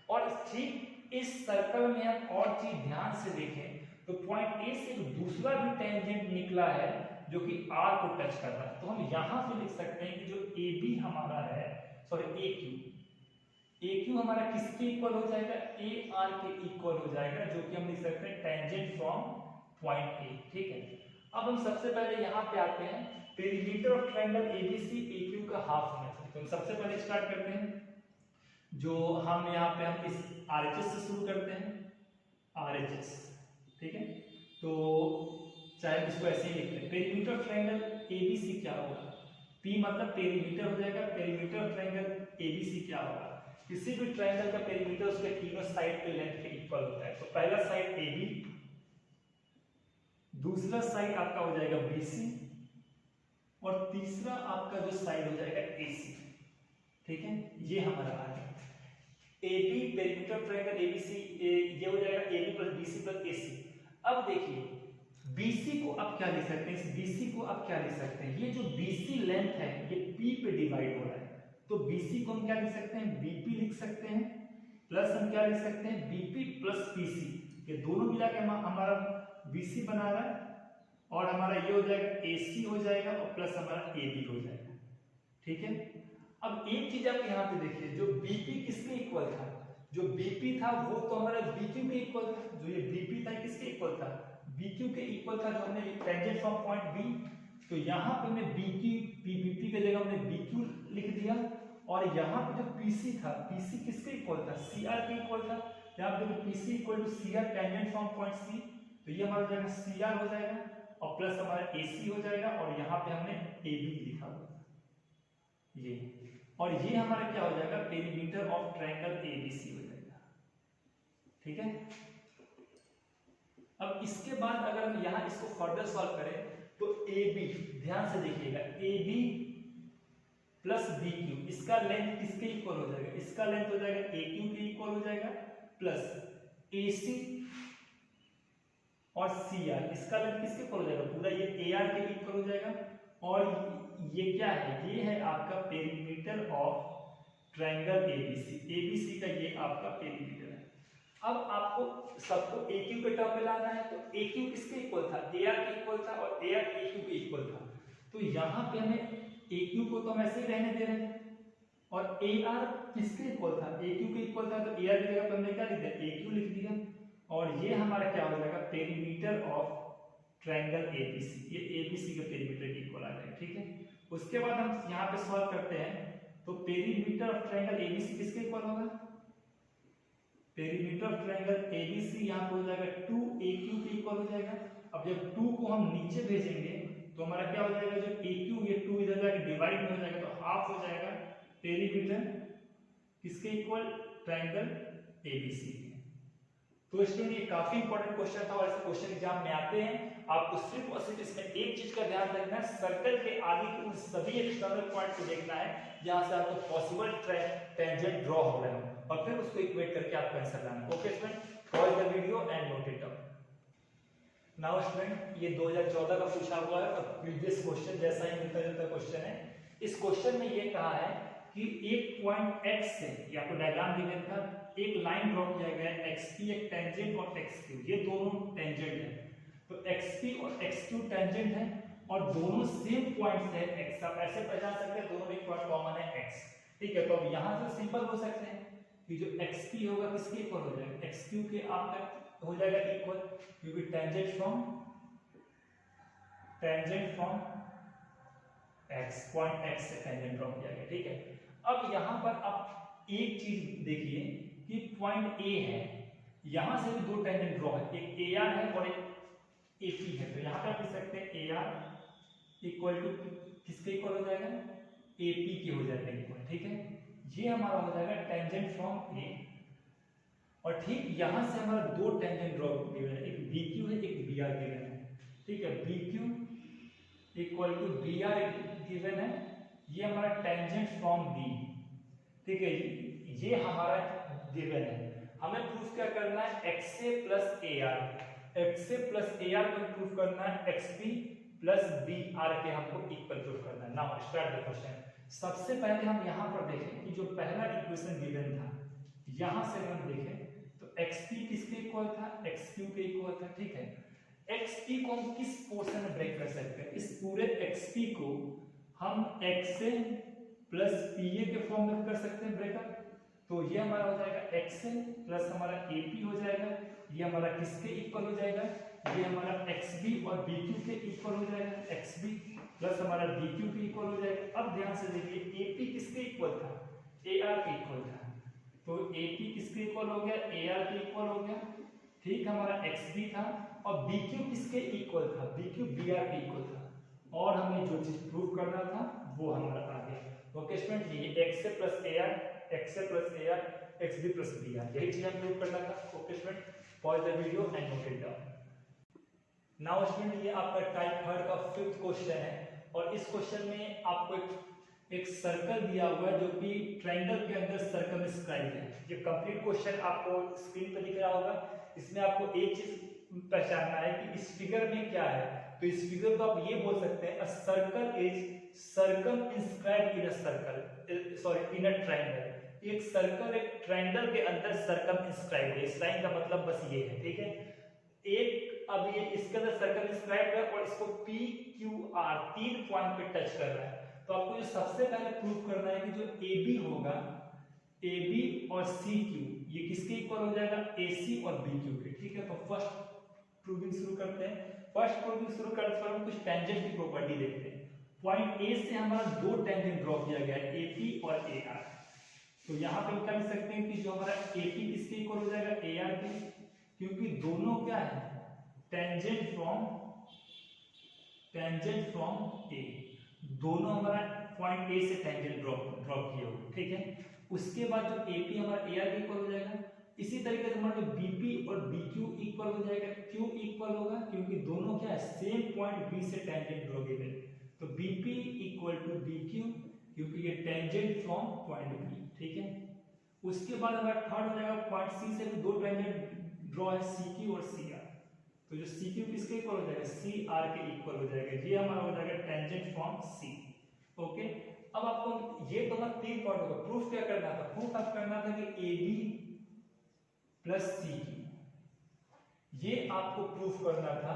और ठीक इस सर्कल में हम और चीज ध्यान से देखें तो पॉइंट ए से दूसरा भी टेंजेंट निकला है जो कि आर को टच कर रहा है, तो हम यहां से लिख सकते हैं कि जो ए बी हमारा है, सॉरी ए क्यू हमारा किसके इक्वल हो जाएगा, ए आर के इक्वल हो जाएगा, जो कि हम लिख सकते हैं टेंजेंट फ्रॉम पॉइंट ए, ठीक है। अब हम सबसे पहले यहाँ पे आते हैं, perimeter of triangle ABC A Q का हाफ होना, तो हम सबसे पहले स्टार्ट करते हैं, जो हम यहाँ पे हम इस आरएचएस से शुरू करते हैं, आरएचएस, ठीक है। तो चाहे इसको ऐसे ही लिखते हैं, पेरीमीटर ऑफ ट्रायंगल एबीसी क्या होगा, पी मतलब पेरीमीटर हो जाएगा, पेरीमीटर ऑफ ट्रायंगल एबीसी क्या होगा, किसी भी ट्रायंगल का पेरीमीटर उसके तीनों साइड के लेंथ के इक्वल होता है। तो पहला साइड एबी, दूसरा साइड आपका हो जाएगा बीसी, और तीसरा आपका जो साइड हो जाएगा एसी, ठीक है। ये हमारा आ गया AB, पेरीमीटर ट्रायंगल एबीसी, ये हो जाएगा AB plus BC plus AC। अब देखिए BC को आप क्या लिख सकते हैं, इस BC को आप क्या लिख सकते हैं, ये जो BC लेंथ है ये P पे डिवाइड हो रहा है, तो BC को हम क्या लिख सकते हैं, BP लिख सकते हैं, प्लस हम क्या लिख सकते हैं, BP प्लस PC, ये दोनों मिला के हमारा BC बना रहा है, और हमारा ये हो जाएगा AC हो जाएगा, और प्लस हमारा AB हो जाएगा, ठीक है। अब एक चीज आप यहाँ पे देखिए, जो BP किसके इक्वल था, जो BP था वो तो हमारा BQ के इक्वल था, जो ये BP था किसके इक्वल था, BQ के इक्वल था, जो हमने टेंजेंट फ्रॉम पॉइंट B, तो यहाँ पे हमने BP के जगह हमने BQ लिख दिया, और यहाँ पे जो PC था, PC किसके इक्वल था, CR के इक्वल था, यहाँ पे देखो PC equal to CR tangent from point C, तो ये हमारा जाएगा CR हो जाएगा, और प्लस हमारा AC हो जाएगा, और यहाँ पे हमने AB लिखा हुआ ये, और ये हमारा क्या हो जाएगा, पेरीमीटर ऑफ ट्रायंगल एबीसी हो जाएगा, ठीक है। अब इसके बाद अगर हम यहाँ इसको फर्दर सॉल्व करें तो AB, ध्यान से देखिएगा, AB प्लस BQ, इसका लेंथ किसके इक्वल हो जाएगा, इसका लेंथ हो जाएगा AQ के इक्वल हो जाएगा, प्लस AC और CR, इसका लेंथ किसके इक्वल हो जाएगा, पूरा ये AR के इक्वल हो जाएगा, और ये क्या है, ये है आपका perimeter of triangle ABC, ABC का ये आपका पेरीमीटर है। अब आपको सबको AQ के टर्म में लाना है, तो AQ किसके इक्वल था, AR के इक्वल था, और AR AQ के इक्वल था, तो यहाँ पे हमें AQ को तो हम ऐसे ही रहने दे रहे हैं, और ए आर किसके इक्वल था, ए क्यू के इक्वल था, तो ए आर की जगह पर हमने क्या लिख दिया, ए क्यू लिख दिया। और ये हमारा क्या हो जाएगा, पेरीमीटर ऑफ ट्रायंगल एबीसी, ये एबीसी के पेरीमीटर के इक्वल आ जाएगा, ठीक है। उसके बाद हम यहाँ पे सॉल्व करते हैं, तो पेरीमीटर ऑफ ट्रायंगल एबीसी किसके इक्वल होगा, पेरीमीटर ऑफ ट्रायंगल एबीसी यहाँ पे हो जाएगा 2AQ के इक्वल हो जाएगा। अब जब 2 को हम नीचे भेजेंगे तो हमारा क्या हो जाएगा, जो AQ ये 2 इधर जाके डिवाइड में हो जाएगा तो हाफ हो जाएगा पेरीमीटर किसके इक्वल, ट्रायंगल एबीसी। तो स्टूडेंट ये काफी इंपॉर्टेंट क्वेश्चन था और ऐसे क्वेश्चन एग्जाम में आते हैं। आपको सिर्फ और सिर्फ इसमें एक चीज का ध्यान रखना है, सर्कल के आगे के उन सभी एक्सटर्नल पॉइंट को देखना है जहां से आपको पॉसिबल टेंजेंट ड्रॉ हो रहा है और फिर उसको इक्वेट करके आपको आंसर लाना है। Okay student, pause the video and note it down. Now student ये 2014 का पूछा हुआ है और प्रीवियस क्वेश्चन जैसा ही मिलता जुलता क्वेश्चन है। इस क्वेश्चन में ये कहा है कि एक पॉइंट x से, ये आपको डायग्राम दिया था, एक लाइन ड्रॉ किया गया है xp, एक टेंजेंट और xq, ये दोनों टेंजेंट है। तो xp और xq टेंजेंट है और दोनों सेम पॉइंट्स है x। आप ऐसे पहचान सकते हैं दोनों में एक पॉइंट कॉमन है x, ठीक है। तो अब यहां से सिंपल हो सकते हैं कि जो xp होगा किसके इक्वल हो जाएगा, xq के आपका हो जाएगा इक्वल, क्योंकि tangent from x, point x से टेंजेंट ड्रॉ किया गया, ठीक है। अब यहां पर आप एक चीज देखिए कि पॉइंट A है, यहां से भी दो टेंजेंट ड्रॉ है, एक AR है और एक AP है। तो यहां पर आप लिख सकते हैं AR इक्वल टू किसके इक्वल हो जाएगा, AP के हो जाएगा इक्वल, ठीक है। ये हमारा हो जाएगा टेंजेंट फ्रॉम A। और ठीक यहां से हमारा दो टेंजेंट ड्रॉ गिवन है, एक BQ है, एक BR गिवन है, ठीक है। BQ equal to BR given है, ये हमारा टेंजेंट फ्रॉम B, ठीक है। ये हमारा गिवन है, हमें प्रूफ क्या करना है, XA plus AR, XA plus AR को प्रूफ करना है, XB प्लस BR के हमको इक्वल प्रूफ करना है। Now start the question. सबसे पहले हम यहाँ पर देखें कि जो पहला इक्वेशन गिवन था, यहाँ से हम देखें तो XP किसके इक्वल था, XQ के इक्वल था, ठीक है। XP को हम किस पोर्शन में ब्रेक कर सकते हैं, इस पूरे XP को हम XA प्लस PA के फॉर्म में कर सकते हैं ब्रेकअप। तो ये हमारा हो जाएगा XA प्लस हमारा AP हो जाएगा, ये हमारा किसके इक्वल हो जाएगा, ये हमारा XB और BQ के इक्वल हो जाएगा, XB प्लस हमारा BQ के इक्वल हो जाएगा। अब ध्यान से देखिए AP किसके इक्वल था, AR के इक्वल था, तो AP किसके इक्वल हो गया, AR के इक्वल हो गया, ठीक। हमारा XB था और BQ किसके इक्वल था, BQ BR के इक्वल था। और हमें जो चीज प्रूव करना था वो हमारा आ गया। ओके स्टूडेंट, ये XA plus AR, XA plus AR, XB plus BR, यही चीज हमें प्रूव करना था। Okay student, pause the video and note it down. Now student ये आपका टाइप 3 का 5th क्वेश्चन है और इस क्वेश्चन में आपको एक सर्कल दिया हुआ है जो कि ट्रायंगल के अंदर सर्कमस्क्राइब है। ये कंप्लीट क्वेश्चन आपको स्क्रीन पर दिख रहा होगा। इसमें आपको एक चीज पहचानना है कि इस फिगर में क्या है। तो इस फिगर को आप ये बोल सकते हैं, a circle is circumscribed in a circle, sorry in a triangle. एक सर्कल एक ट्रायंगल के अंदर सर्कमस्क्राइब्ड है। इस लाइन का मतलब बस ये है, ठीक है। एक अब ये इसके अंदर सर्कमस्क्राइब्ड है और इसको PQR 3 पॉइंट पे टच कर रहा है। तो आपको जो सबसे पहले प्रूव करना है कि जो AB होगा, AB और CQ ये किसके इक्वल हो जाएगा, AC और BQ के, ठीक है। तो फर्स्ट प्रूविंग शुरू करते हैं। फर्स्ट प्रूविंग शुरू करने से हम कुछ टेंजेंट की प्रॉपर्टी देखते हैं। पॉइंट A से हमारा दो टेंजेंट ड्रॉ किया गया है, AP और AR। तो यहाँ पे हम क्या लिख सकते हैं कि जो हमारा AP किसके इक्वल हो जाएगा, AR के, क्योंकि दोनों क्या है, टेंजेंट फ्रॉम A, दोनों हमारा पॉइंट A से टेंजेंट ड्रॉ किए हुए, ठीक है। उसके बाद जो AP हमारा AR के इक्वल हो जाएगा। इसी तरीके से हमारा BP और BQ इक्वल हो जाएगा। क्यों इक्वल होगा, क्योंकि दोनों क्या है, सेम पॉइंट B से टेंजेंट ड्रॉ किए गए। तो BP इक्वल टू BQ, क्योंकि ये टेंजेंट फ्रॉम पॉइंट B, ठीक है। उसके बाद हमारा थर्ड हो जाएगा पॉइंट C से भी दो टेंजेंट ड्रॉ है, CQ और CR। तो जो CQ किसके इक्वल हो जाएगा, CR के इक्वल हो जाएगा। ये हमारा हो जाएगा टेंजेंट फ्रॉम C। ओके, अब आपको ये दोनों 3 पॉइंट होगा। प्रूफ क्या करना था, प्रूफ आप करना था कि AB प्लस CQ, ये आपको प्रूफ करना था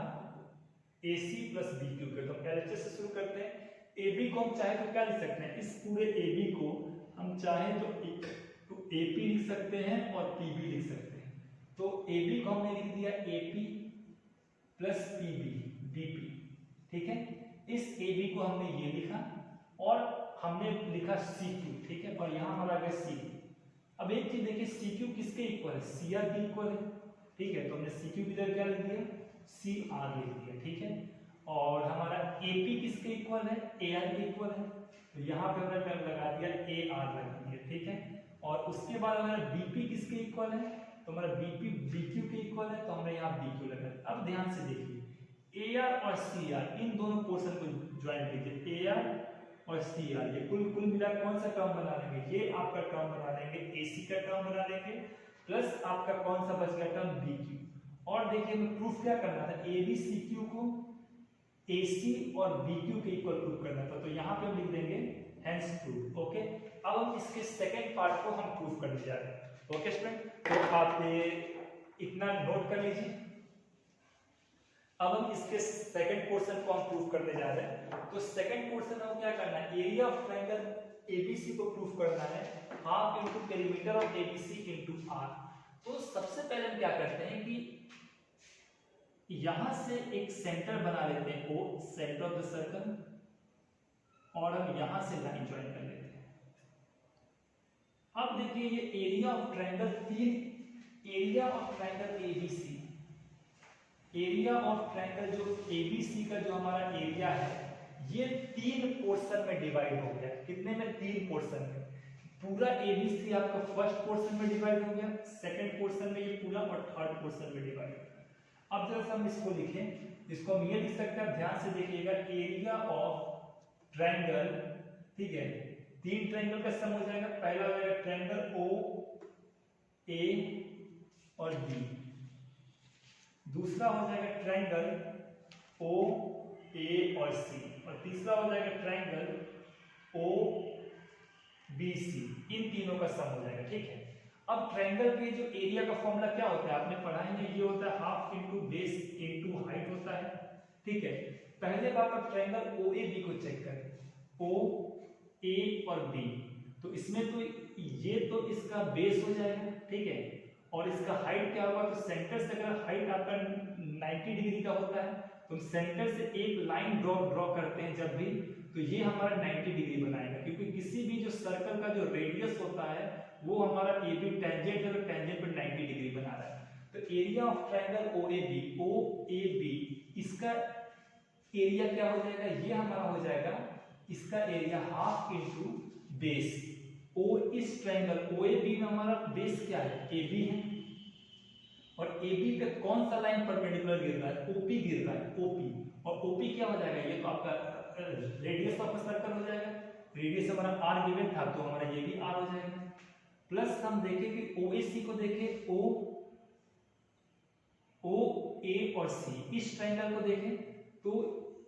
AC प्लस BQ के। तो LHS से शुरू करते हैं। AB को हम चाहे तो क्या लिख सकते हैं, इस पूरे AB को हम चाहें तो AP लिख सकते हैं और PB लिख सकते हैं। तो AB को हमने लिख दिया AP प्लस PB BP, ठीक है। इस AB को हमने ये लिखा और हमने लिखा CQ, ठीक है, और यहाँ हमारा आ गया CQ। अब एक चीज देखिए, CQ किसके इक्वल है? CR के इक्वल है, ठीक है। तो हमने CQ की जगह क्या लिख दिया? CR लिख दिया, ठीक है। और हमारा AP किसके इक्वल है? AR के इक्वल है, तो यहाँ पे हमने टर्म लगा दिया AR लगा दिया, ठीक है। और उसके बाद हमारा BP किसके इक्वल है? तो हमारा BP BQ के इक्वल है, तो हमने यहाँ BQ लगा दिया। अब ध्यान से देखिए, AR और CR इन दोनों पोर्शन को ज्वाइन कीजिए, AR और CR, ये कुल मिला कौन सा टर्म बना लेंगे? ये आपका टर्म बना लेंगे, AC का टर्म बना लेंगे, प्लस आपका कौन सा बच गया टर्म? BQ। और देखिए हमें प्रूफ क्या करना था? ABCQ को AC और BQ के इक्वल प्रूफ करना था, तो यहाँ पे हम लिख देंगे हेंस प्रूफ, ओके। अब हम इसके सेकंड पार्ट को हम प्रूफ करने जा रहे हैं, ओके स्टूडेंट। तो आप इतना नोट कर लीजिए। अब हम इसके सेकंड पोर्शन को हम प्रूफ करने जा रहे हैं। तो सेकंड पोर्शन में क्या करना है? एरिया ऑफ ट्रायंगल ABC को प्रूफ करना है, half into perimeter of ABC into R। तो सबसे पहले हम क्या करते हैं कि यहां से एक सेंटर बना लेते हैं, O centre of the circle, और हम यहां से लाइन ज्वाइन कर लेते हैं। अब देखिए ये area of triangle area of triangle ABC, area of triangle जो ABC का जो हमारा एरिया है, ये 3 पोर्शन में डिवाइड हो गया। कितने में? 3 पोर्शन में। पूरा ABC आपका फर्स्ट पोर्शन में डिवाइड हो गया, सेकंड पोर्शन में ये पूरा, और थर्ड पोर्शन में डिवाइड हो गया। अब जरा हम इसको लिखें, इसको हम ये लिख सकते हैं, ध्यान से देखिएगा, एरिया ऑफ ट्रायंगल, ठीक है, 3 ट्रायंगल का सम हो जाएगा। पहला हो जाएगा ट्रायंगल OA और B, दूसरा हो जाएगा ट्रायंगल OA और C, और तीसरा हो जाएगा ट्रायंगल OBC। इन तीनों का सम हो जाएगा, ठीक है। अब ट्रायंगल के जो एरिया का फॉर्मूला क्या होता है? आपने पढ़ा है, ये होता है half into base into height होता है, ठीक है। पहले बार आप ट्रायंगल OAB को चेक करें, OA और B, तो इसमें तो ये तो इसका बेस हो जाएगा, ठीक है, और इसका हाइट क्या होगा? तो सेंटर से अगर हाइट आपका 90 डिग्री का होता है, तो हम सेंटर से एक लाइन ड्रॉ करते हैं जब भी, तो ये हमारा 90 डिग्री बनाएगा, क्योंकि किसी भी जो सर्कल का जो रेडियस होता है वो हमारा AB टेंजेंट है, तो टेंजेंट पे 90 डिग्री बना रहा है। तो एरिया ऑफ ट्रायंगल OAB इसका एरिया क्या हो जाएगा? ये हमारा हो जाएगा, इसका एरिया हाफ इनटू बेस। ओ इस ट्रायंगल OAB में हमारा बेस क्या है? AB है, और AB पे कौन सा लाइन परपेंडिकुलर गिर रहा है? OP गिर रहा है, OP। और OP क्या हो जाएगा? ये तो आपका रेडियस ऑफ सर्कल हो जाएगा। रेडियस हमारा R गिवन था, तो हमारा ये भी R हो जाएगा। प्लस हम देखें कि OAC को देखें, OA और C, इस ट्रायंगल को देखें तो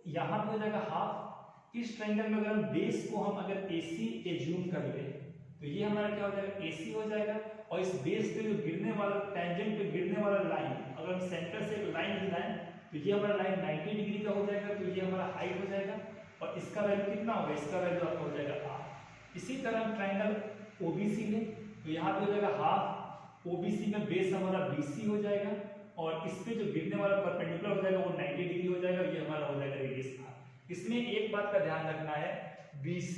यहां पे हो जाएगा हाफ। इस ट्रायंगल में अगर हम बेस को हम अगर AC एज्यूम कर ले, तो ये हमारा क्या हो जाएगा? AC हो जाएगा। और इस बेस पे जो गिरने वाला टेंजेंट पे गिरने वाला लाइन, अगर हम सेंटर से एक लाइन गिराएं, तो ये हमारा लाइन 90 डिग्री का हो जाएगा, तो ये हमारा हाइट हो जाएगा। और इसका वैल्यू कितना होगा? इसका वैल्यू आपका हो जाएगा R। इसी तरह हम ट्रायंगल OBC लें, तो यहाँ पे हो जाएगा हाफ, OBC में बेस हमारा BC हो जाएगा, और इस पे जो गिरने वाला परपेंडिकुलर हो जाएगा वो 90 डिग्री हो जाएगा, ये हमारा हो जाएगा रेडियस R। इसमें एक बात का ध्यान रखना है, BC,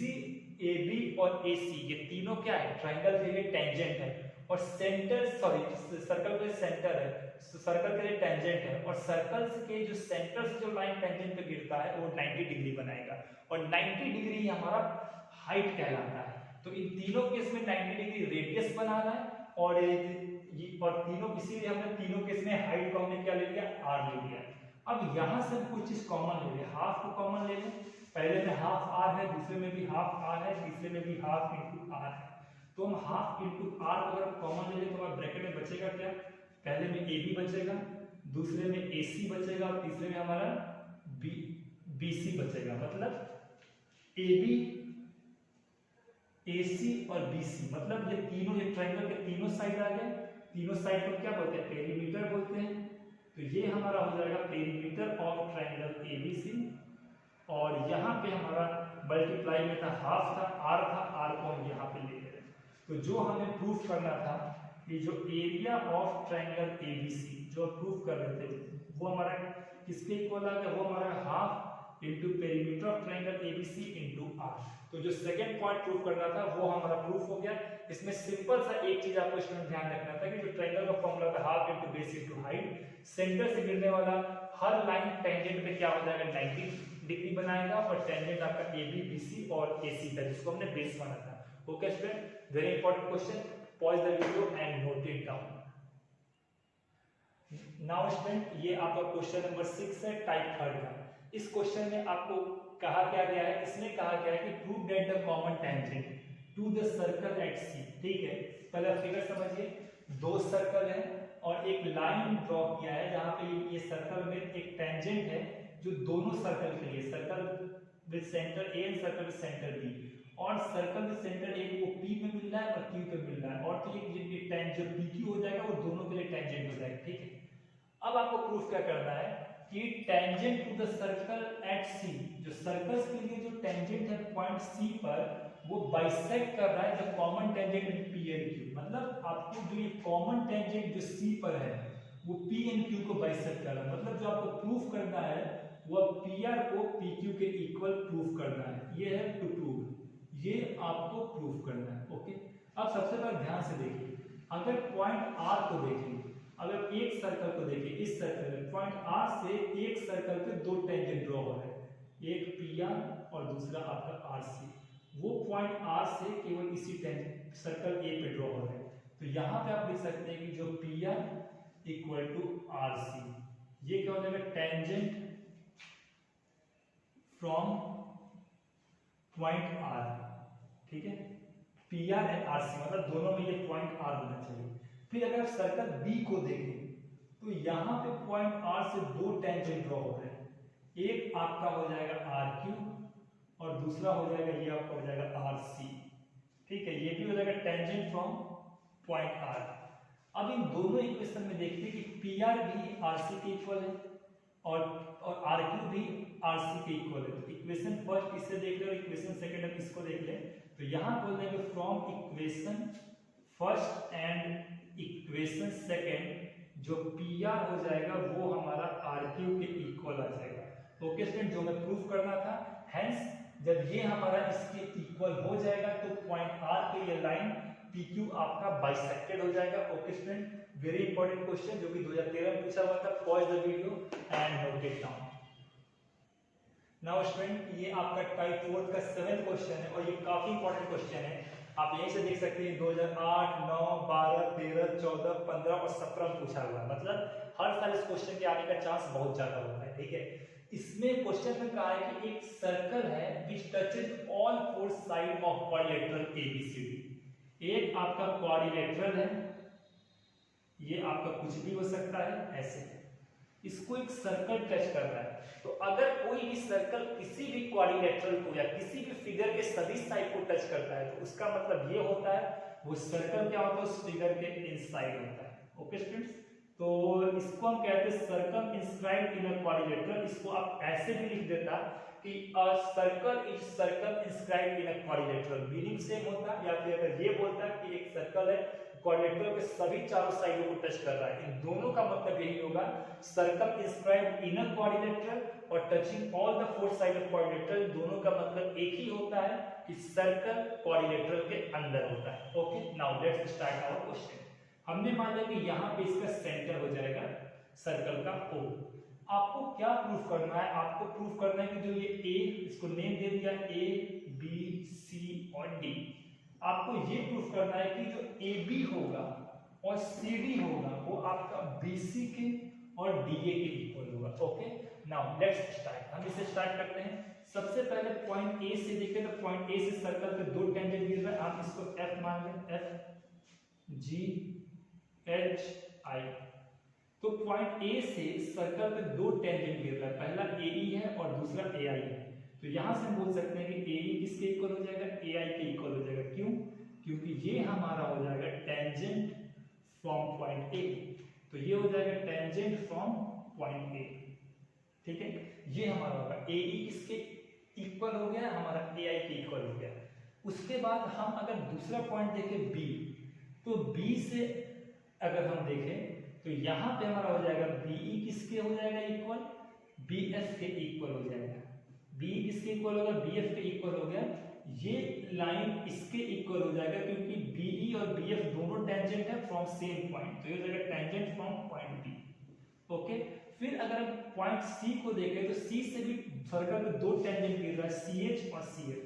AB और AC ये तीनों क्या है? ट्रायंगल के लिए टेंजेंट है, और सेंटर सर्कल के सेंटर है, सर्कल के लिए टेंजेंट है, और सर्कल के जो सेंटर से जो लाइन टेंजेंट पे गिरता है वो 90 डिग्री बनाएगा, और 90 डिग्री हमारा हाइट कहलाता है। तो इन तीनों केस में 90 डिग्री रेडियस बना रहा है, और तीनों, इसीलिए हमने तीनों केस में हाइट को हमने क्या ले लिया? R ले लिया। अब यहां से हम कुछ चीज कॉमन ले लें, हाफ को कॉमन ले लें। पहले में हाफ R है, दूसरे में भी हाफ R है, तीसरे में भी हाफ इनटू R है। तो हम हाफ इनटू R को अगर कॉमन ले लें तो हमारे ब्रैकेट में बचेगा क्या? पहले में AB बचेगा, दूसरे में AC बचेगा, और तीसरे में हमारा BC बचेगा। मतलब AB, AC और BC, मतलब ये तीनों, ये ट्रायंगल के तीनों साइड आ गए। तीनों साइड को क्या बोलते हैं? पेरीमीटर बोलते हैं। तो ये हमारा हो जाएगा पेरीमीटर ऑफ ट्रायंगल ABC, और यहाँ पे हमारा मल्टीप्लाई में था हाफ था, R था, R को हम यहाँ पे ले लेते हैं। तो जो हमें प्रूफ करना था कि जो एरिया ऑफ ट्रायंगल एबीसी जो प्रूफ कर रहे थे वो हमारा किसके इक्वल आ गया, वो हमारा half into perimeter of triangle ABC into R. तो जो सेकंड पॉइंट प्रूफ करना था वो हमारा प्रूफ हो गया। इसमें सिंपल सा एक चीज आपको इसमें ध्यान रखना था कि जो ट्रायंगल का फॉर्मूला था half into base into height, centre से गिरने वाला हर लाइन टेंजेंट पे क्या हो जाएगा 90 डिग्री बनाएगा और टेंजेंट आपका ए बी बी सी और ए सी था जिसको हमने बेस माना था। Okay student, very important question, pause the video and note it down. Now student ये आपका क्वेश्चन नंबर 6 है टाइप थर्ड का। इस क्वेश्चन में आपको कहा क्या गया है, इसमें कहा गया है कि prove that the common tangent to the circle at C. ठीक है, पहले फिगर समझिए, दो सर्कल है और एक लाइन ड्रॉ किया है जहां पे ये सर्कल में एक टेंजेंट है जो दोनों सर्कल के लिए, circle with centre A and circle with centre B, और सर्कल विद सेंटर ए को पी पे मिल रहा है और क्यू पे मिल रहा है, और तो ये टेंजेंट पी क्यू हो जाएगा वो दोनों के लिए टेंजेंट हो जाएगा। ठीक है, अब आपको प्रूफ क्या करना है कि tangent to the circle at C, जो सर्कल्स के लिए जो टेंजेंट है पॉइंट सी पर वो बाइसेक्ट कर रहा है the common tangent in P and Q. मतलब आपको जो ये कॉमन टेंजेंट जो सी पर है वो पी एंड क्यू को बाइसेक्ट कर रहा है। मतलब जो आपको प्रूफ करना है वो पी आर को पी क्यू के इक्वल प्रूफ करना है। ये है टू प्रूव, ये आपको प्रूफ करना है। ओके, अब सबसे पहले ध्यान से देखिए, अगर पॉइंट आर को देखें, अगर एक सर्कल को देखें, इस सर्कल में पॉइंट आर से एक सर्कल पे दो टेंजेंट ड्रॉ हो रहे हैं, एक पी आर और दूसरा आपका आर सी। वो पॉइंट आर से केवल इसी सर्कल ए पे ड्रॉ हो रहे हैं। तो यहाँ पे आप लिख सकते हैं कि जो P R equal to R C, ये क्या हो जाएगा टेंजेंट फ्रॉम पॉइंट आर। ठीक है, P R and R C मतलब दोनों में ये पॉइंट आर होना चाहिए। फिर अगर आप सर्कल बी को देखें तो यहाँ पे पॉइंट आर से दो टेंजेंट ड्रॉ हो रहे हैं, एक आपका हो जाएगा आर क्यू और दूसरा हो जाएगा ये आपका हो जाएगा आर सी। ठीक है, ये भी हो जाएगा टेंजेंट फ्रॉम पॉइंट आर। अब इन दोनों इक्वेशन में देखते हैं कि पी आर भी आर सी के इक्वल है और आर क्यू भी आर सी के इक्वल है। तो इक्वेशन फर्स्ट इससे देख ले और इक्वेशन सेकंड हम इसको देख ले। तो यहाँ बोल देंगे from equation first and equation second जो पी आर हो जाएगा वो हमारा आर क्यू के इक्वल आ जाएगा। ओके स्टूडेंट, जो हमें प्रूफ करना था, हेंस जब ये हमारा इसके इक्वल हो जाएगा तो पॉइंट आर पे ये लाइन पी क्यू आपका बाइसेक्टेड हो जाएगा। Okay student, very important question जो कि 2013 में पूछा हुआ था। Pause the video and note it down. Now student ये आपका टाइप 4 का 7th क्वेश्चन है और ये काफी इंपॉर्टेंट क्वेश्चन है। आप यहीं से देख सकते हैं 2008, 9, 12, 13, 14, 15 और 17 में पूछा हुआ है। मतलब हर साल इस क्वेश्चन के आने का चांस बहुत ज्यादा होता है। ठीक है, इसमें क्वेश्चन में कहा है कि एक सर्कल है which touches all four side of quadrilateral ABCD. एक आपका क्वाड्रिलेटरल है, ये आपका कुछ भी हो सकता है ऐसे, इसको एक सर्कल टच कर रहा है। तो अगर कोई भी सर्कल किसी भी क्वाड्रिलेटरल को या किसी भी फिगर के सभी साइड को टच करता है तो उसका मतलब ये होता है वो सर्कल क्या होता है उस फिगर के इनसाइड होता है। ओके स्टूडेंट्स, तो इसको हम कहते हैं circle inscribed in a quadrilateral. इसको आप ऐसे भी लिख देता कि a circle is circle inscribed in a quadrilateral, meaning same होता। या फिर अगर ये बोलता कि एक सर्कल है क्वाड्रिलेटरल के सभी चारों साइडों को टच कर रहा है, इन दोनों का मतलब यही होगा circle inscribed in a quadrilateral और touching all the four side of quadrilateral, दोनों का मतलब एक ही होता है कि सर्कल क्वाड्रिलेटरल के अंदर होता है। Okay, now let's start our question. हमने मान लिया कि यहाँ पे इसका सेंटर हो जाएगा सर्कल का O। आपको क्या प्रूफ करना है, आपको प्रूफ करना है कि जो ये A, इसको नेम दे दिया A, B, C और D। आपको ये प्रूफ करना है कि जो AB होगा और CD होगा वो आपका BC के और DA के इक्वल होगा। Okay, now let's start. हम इसे स्टार्ट करते हैं। सबसे पहले पॉइंट A से देखें तो पॉइंट A से सर्कल पे दो टेंजेंट गिर रहा है, आप इसको F मान लें, F G H I। तो पॉइंट A से सर्कल पे दो टेंजेंट गिर रहा है, पहला AE है और दूसरा AI है। तो यहां से हम बोल सकते हैं कि AE किसके इक्वल हो जाएगा, AI के इक्वल हो जाएगा। क्यों? क्योंकि ये हमारा हो जाएगा टेंजेंट फ्रॉम पॉइंट A। तो ये हो जाएगा टेंजेंट फ्रॉम पॉइंट A। ठीक है, ये हमारा होगा AE किसके इक्वल हो गया, हमारा AI के इक्वल हो गया। उसके बाद हम अगर दूसरा पॉइंट देखें बी, तो बी से अगर हम देखें तो यहाँ पे हमारा हो जाएगा बीई किसके हो जाएगा इक्वल, बीएफ के इक्वल हो जाएगा। बीई किसके इक्वल होगा, बीएफ के इक्वल हो गया। ये लाइन इसके इक्वल हो जाएगा क्योंकि बीई और बीएफ दोनों टेंजेंट है फ्रॉम सेम पॉइंट, तो ये हो जाएगा tangent from point B. Okay, फिर अगर हम पॉइंट सी को देखें तो सी से भी सर्कल में दो टेंजेंट गिर रहा है, सीएच और सीएफ।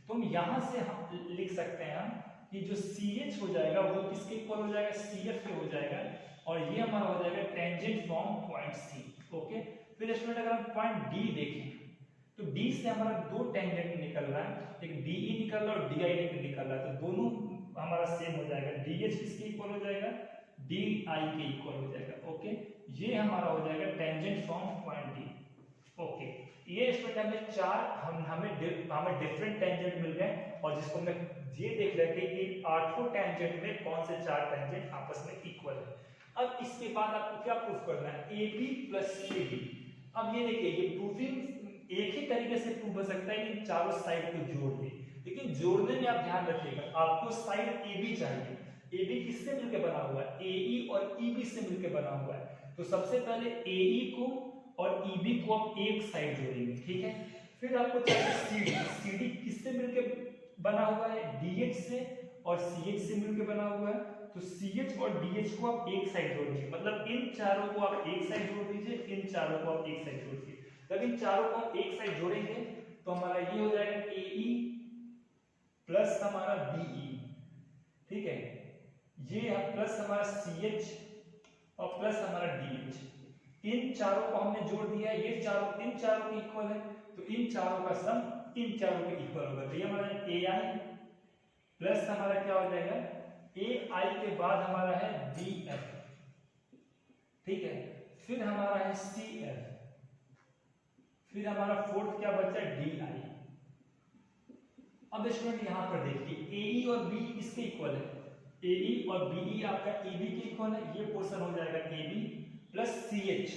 तो हम यहाँ से हम लिख सकते हैं कि जो CH हो जाएगा वो किसके इक्वल हो जाएगा, CF के हो जाएगा, और ये हमारा हो जाएगा tangent from point C। Okay, फिर स्टूडेंट अगर हम पॉइंट D देखें तो D से हमारा दो टेंजेंट निकल रहा है, एक DE निकल रहा है और DI निकल रहा है, तो दोनों हमारा सेम हो जाएगा। DH किसके इक्वल हो जाएगा, DI के इक्वल हो जाएगा। ओके, ये हमारा हो जाएगा tangent from point D। Okay, ये स्टूडेंट हमें डिफरेंट टेंजेंट मिल गए, और जिसको मैं ये देख लेते हैं कि इन 8 टेंजेंट में कौन से 4 टेंजेंट आपस में इक्वल है। अब इसके बाद आपको क्या प्रूफ करना है, AB प्लस CD। अब ये देखिए, ये प्रूफिंग एक ही तरीके से प्रूफ हो सकता है कि चारों साइड को जोड़ दे, लेकिन जोड़ने में आप ध्यान रखिएगा आपको साइड AB चाहिए। AB किससे मिलकर बना हुआ है, AE और EB से मिलकर बना हुआ है। तो सबसे पहले AE को और EB को आप एक साइड जोड़ेंगे, ठीक है। फिर आपको चाहिए CD। CD किससे मिलकर बना हुआ है, DH से और CH से मिलकर बना हुआ है, तो CH और DH को आप एक साइड जोड़ दीजिए, मतलब इन चारों को आप एक साइड जोड़ दीजिए, इन चारों को आप एक साइड जोड़ दीजिए। जब इन चारों को आप एक साइड जोड़ेंगे तो हमारा ये हो जाएगा AE प्लस हमारा BE, ठीक है, ये प्लस हमारा CH और प्लस हमारा DH। इन चारों को हमने जोड़ दिया, ये चारों इन चारों के इक्वल है, तो इन चारों का सम इन चारों के इक्वल होगा। तो ये हमारा AI प्लस हमारा क्या हो जाएगा, AI के बाद हमारा है BF, ठीक है, फिर हमारा है CF, फिर हमारा फोर्थ क्या बचा है, DI। अब स्टूडेंट यहां पर देखिए AE और BE किसके इक्वल है, AE और BE आपका AB के इक्वल है, ये पोर्शन हो जाएगा AB प्लस CH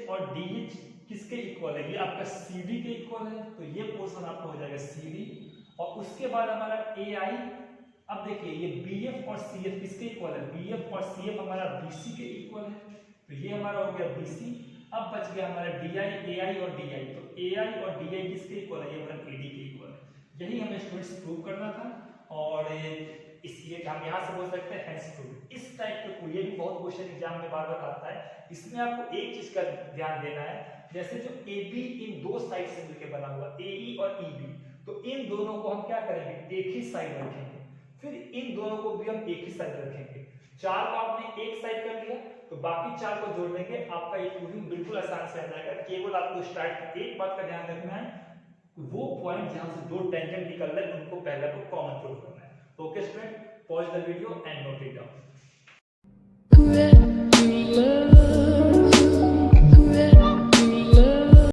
और DH किसके इक्वल है, ये आपका CD के इक्वल है, तो ये पोर्शन आपका हो जाएगा CD। और उसके बाद हमारा AI, अब देखिए ये BF और CF किसके इक्वल है, BF और CF हमारा BC के इक्वल है, तो ये हमारा हो गया BC। अब बच गया हमारा DI, AI और DI, तो AI और DI किसके इक्वल है, ये हमारा AD के इक्वल है। यही हमें स्टूडेंट्स प्रूव करना था, और इसलिए हम यहाँ से बोल सकते हैं हेंस प्रूव। इस टाइप के ये भी बहुत क्वेश्चन एग्जाम में बार बार आता है, इसमें आपको एक चीज का ध्यान देना है, जैसे जो AB इन दो साइड से मिलकर बना हुआ AE और EB, तो इन दोनों को हम क्या करेंगे, एक ही साइड रखेंगे, फिर इन दोनों को भी हम एक ही साइड रखेंगे। चार को आपने एक साइड कर लिया, तो बाकी चार को जोड़ देंगे, आपका ये प्रूविंग बिल्कुल आसान से आ जाएगा। केवल आपको स्टार्ट एक बात का ध्यान रखना है, वो पॉइंट जहां से दो टेंजेंट निकल रहे हैं उनको पहले को कॉमन प्रूव करना है। Okay student, pause the video and note it down.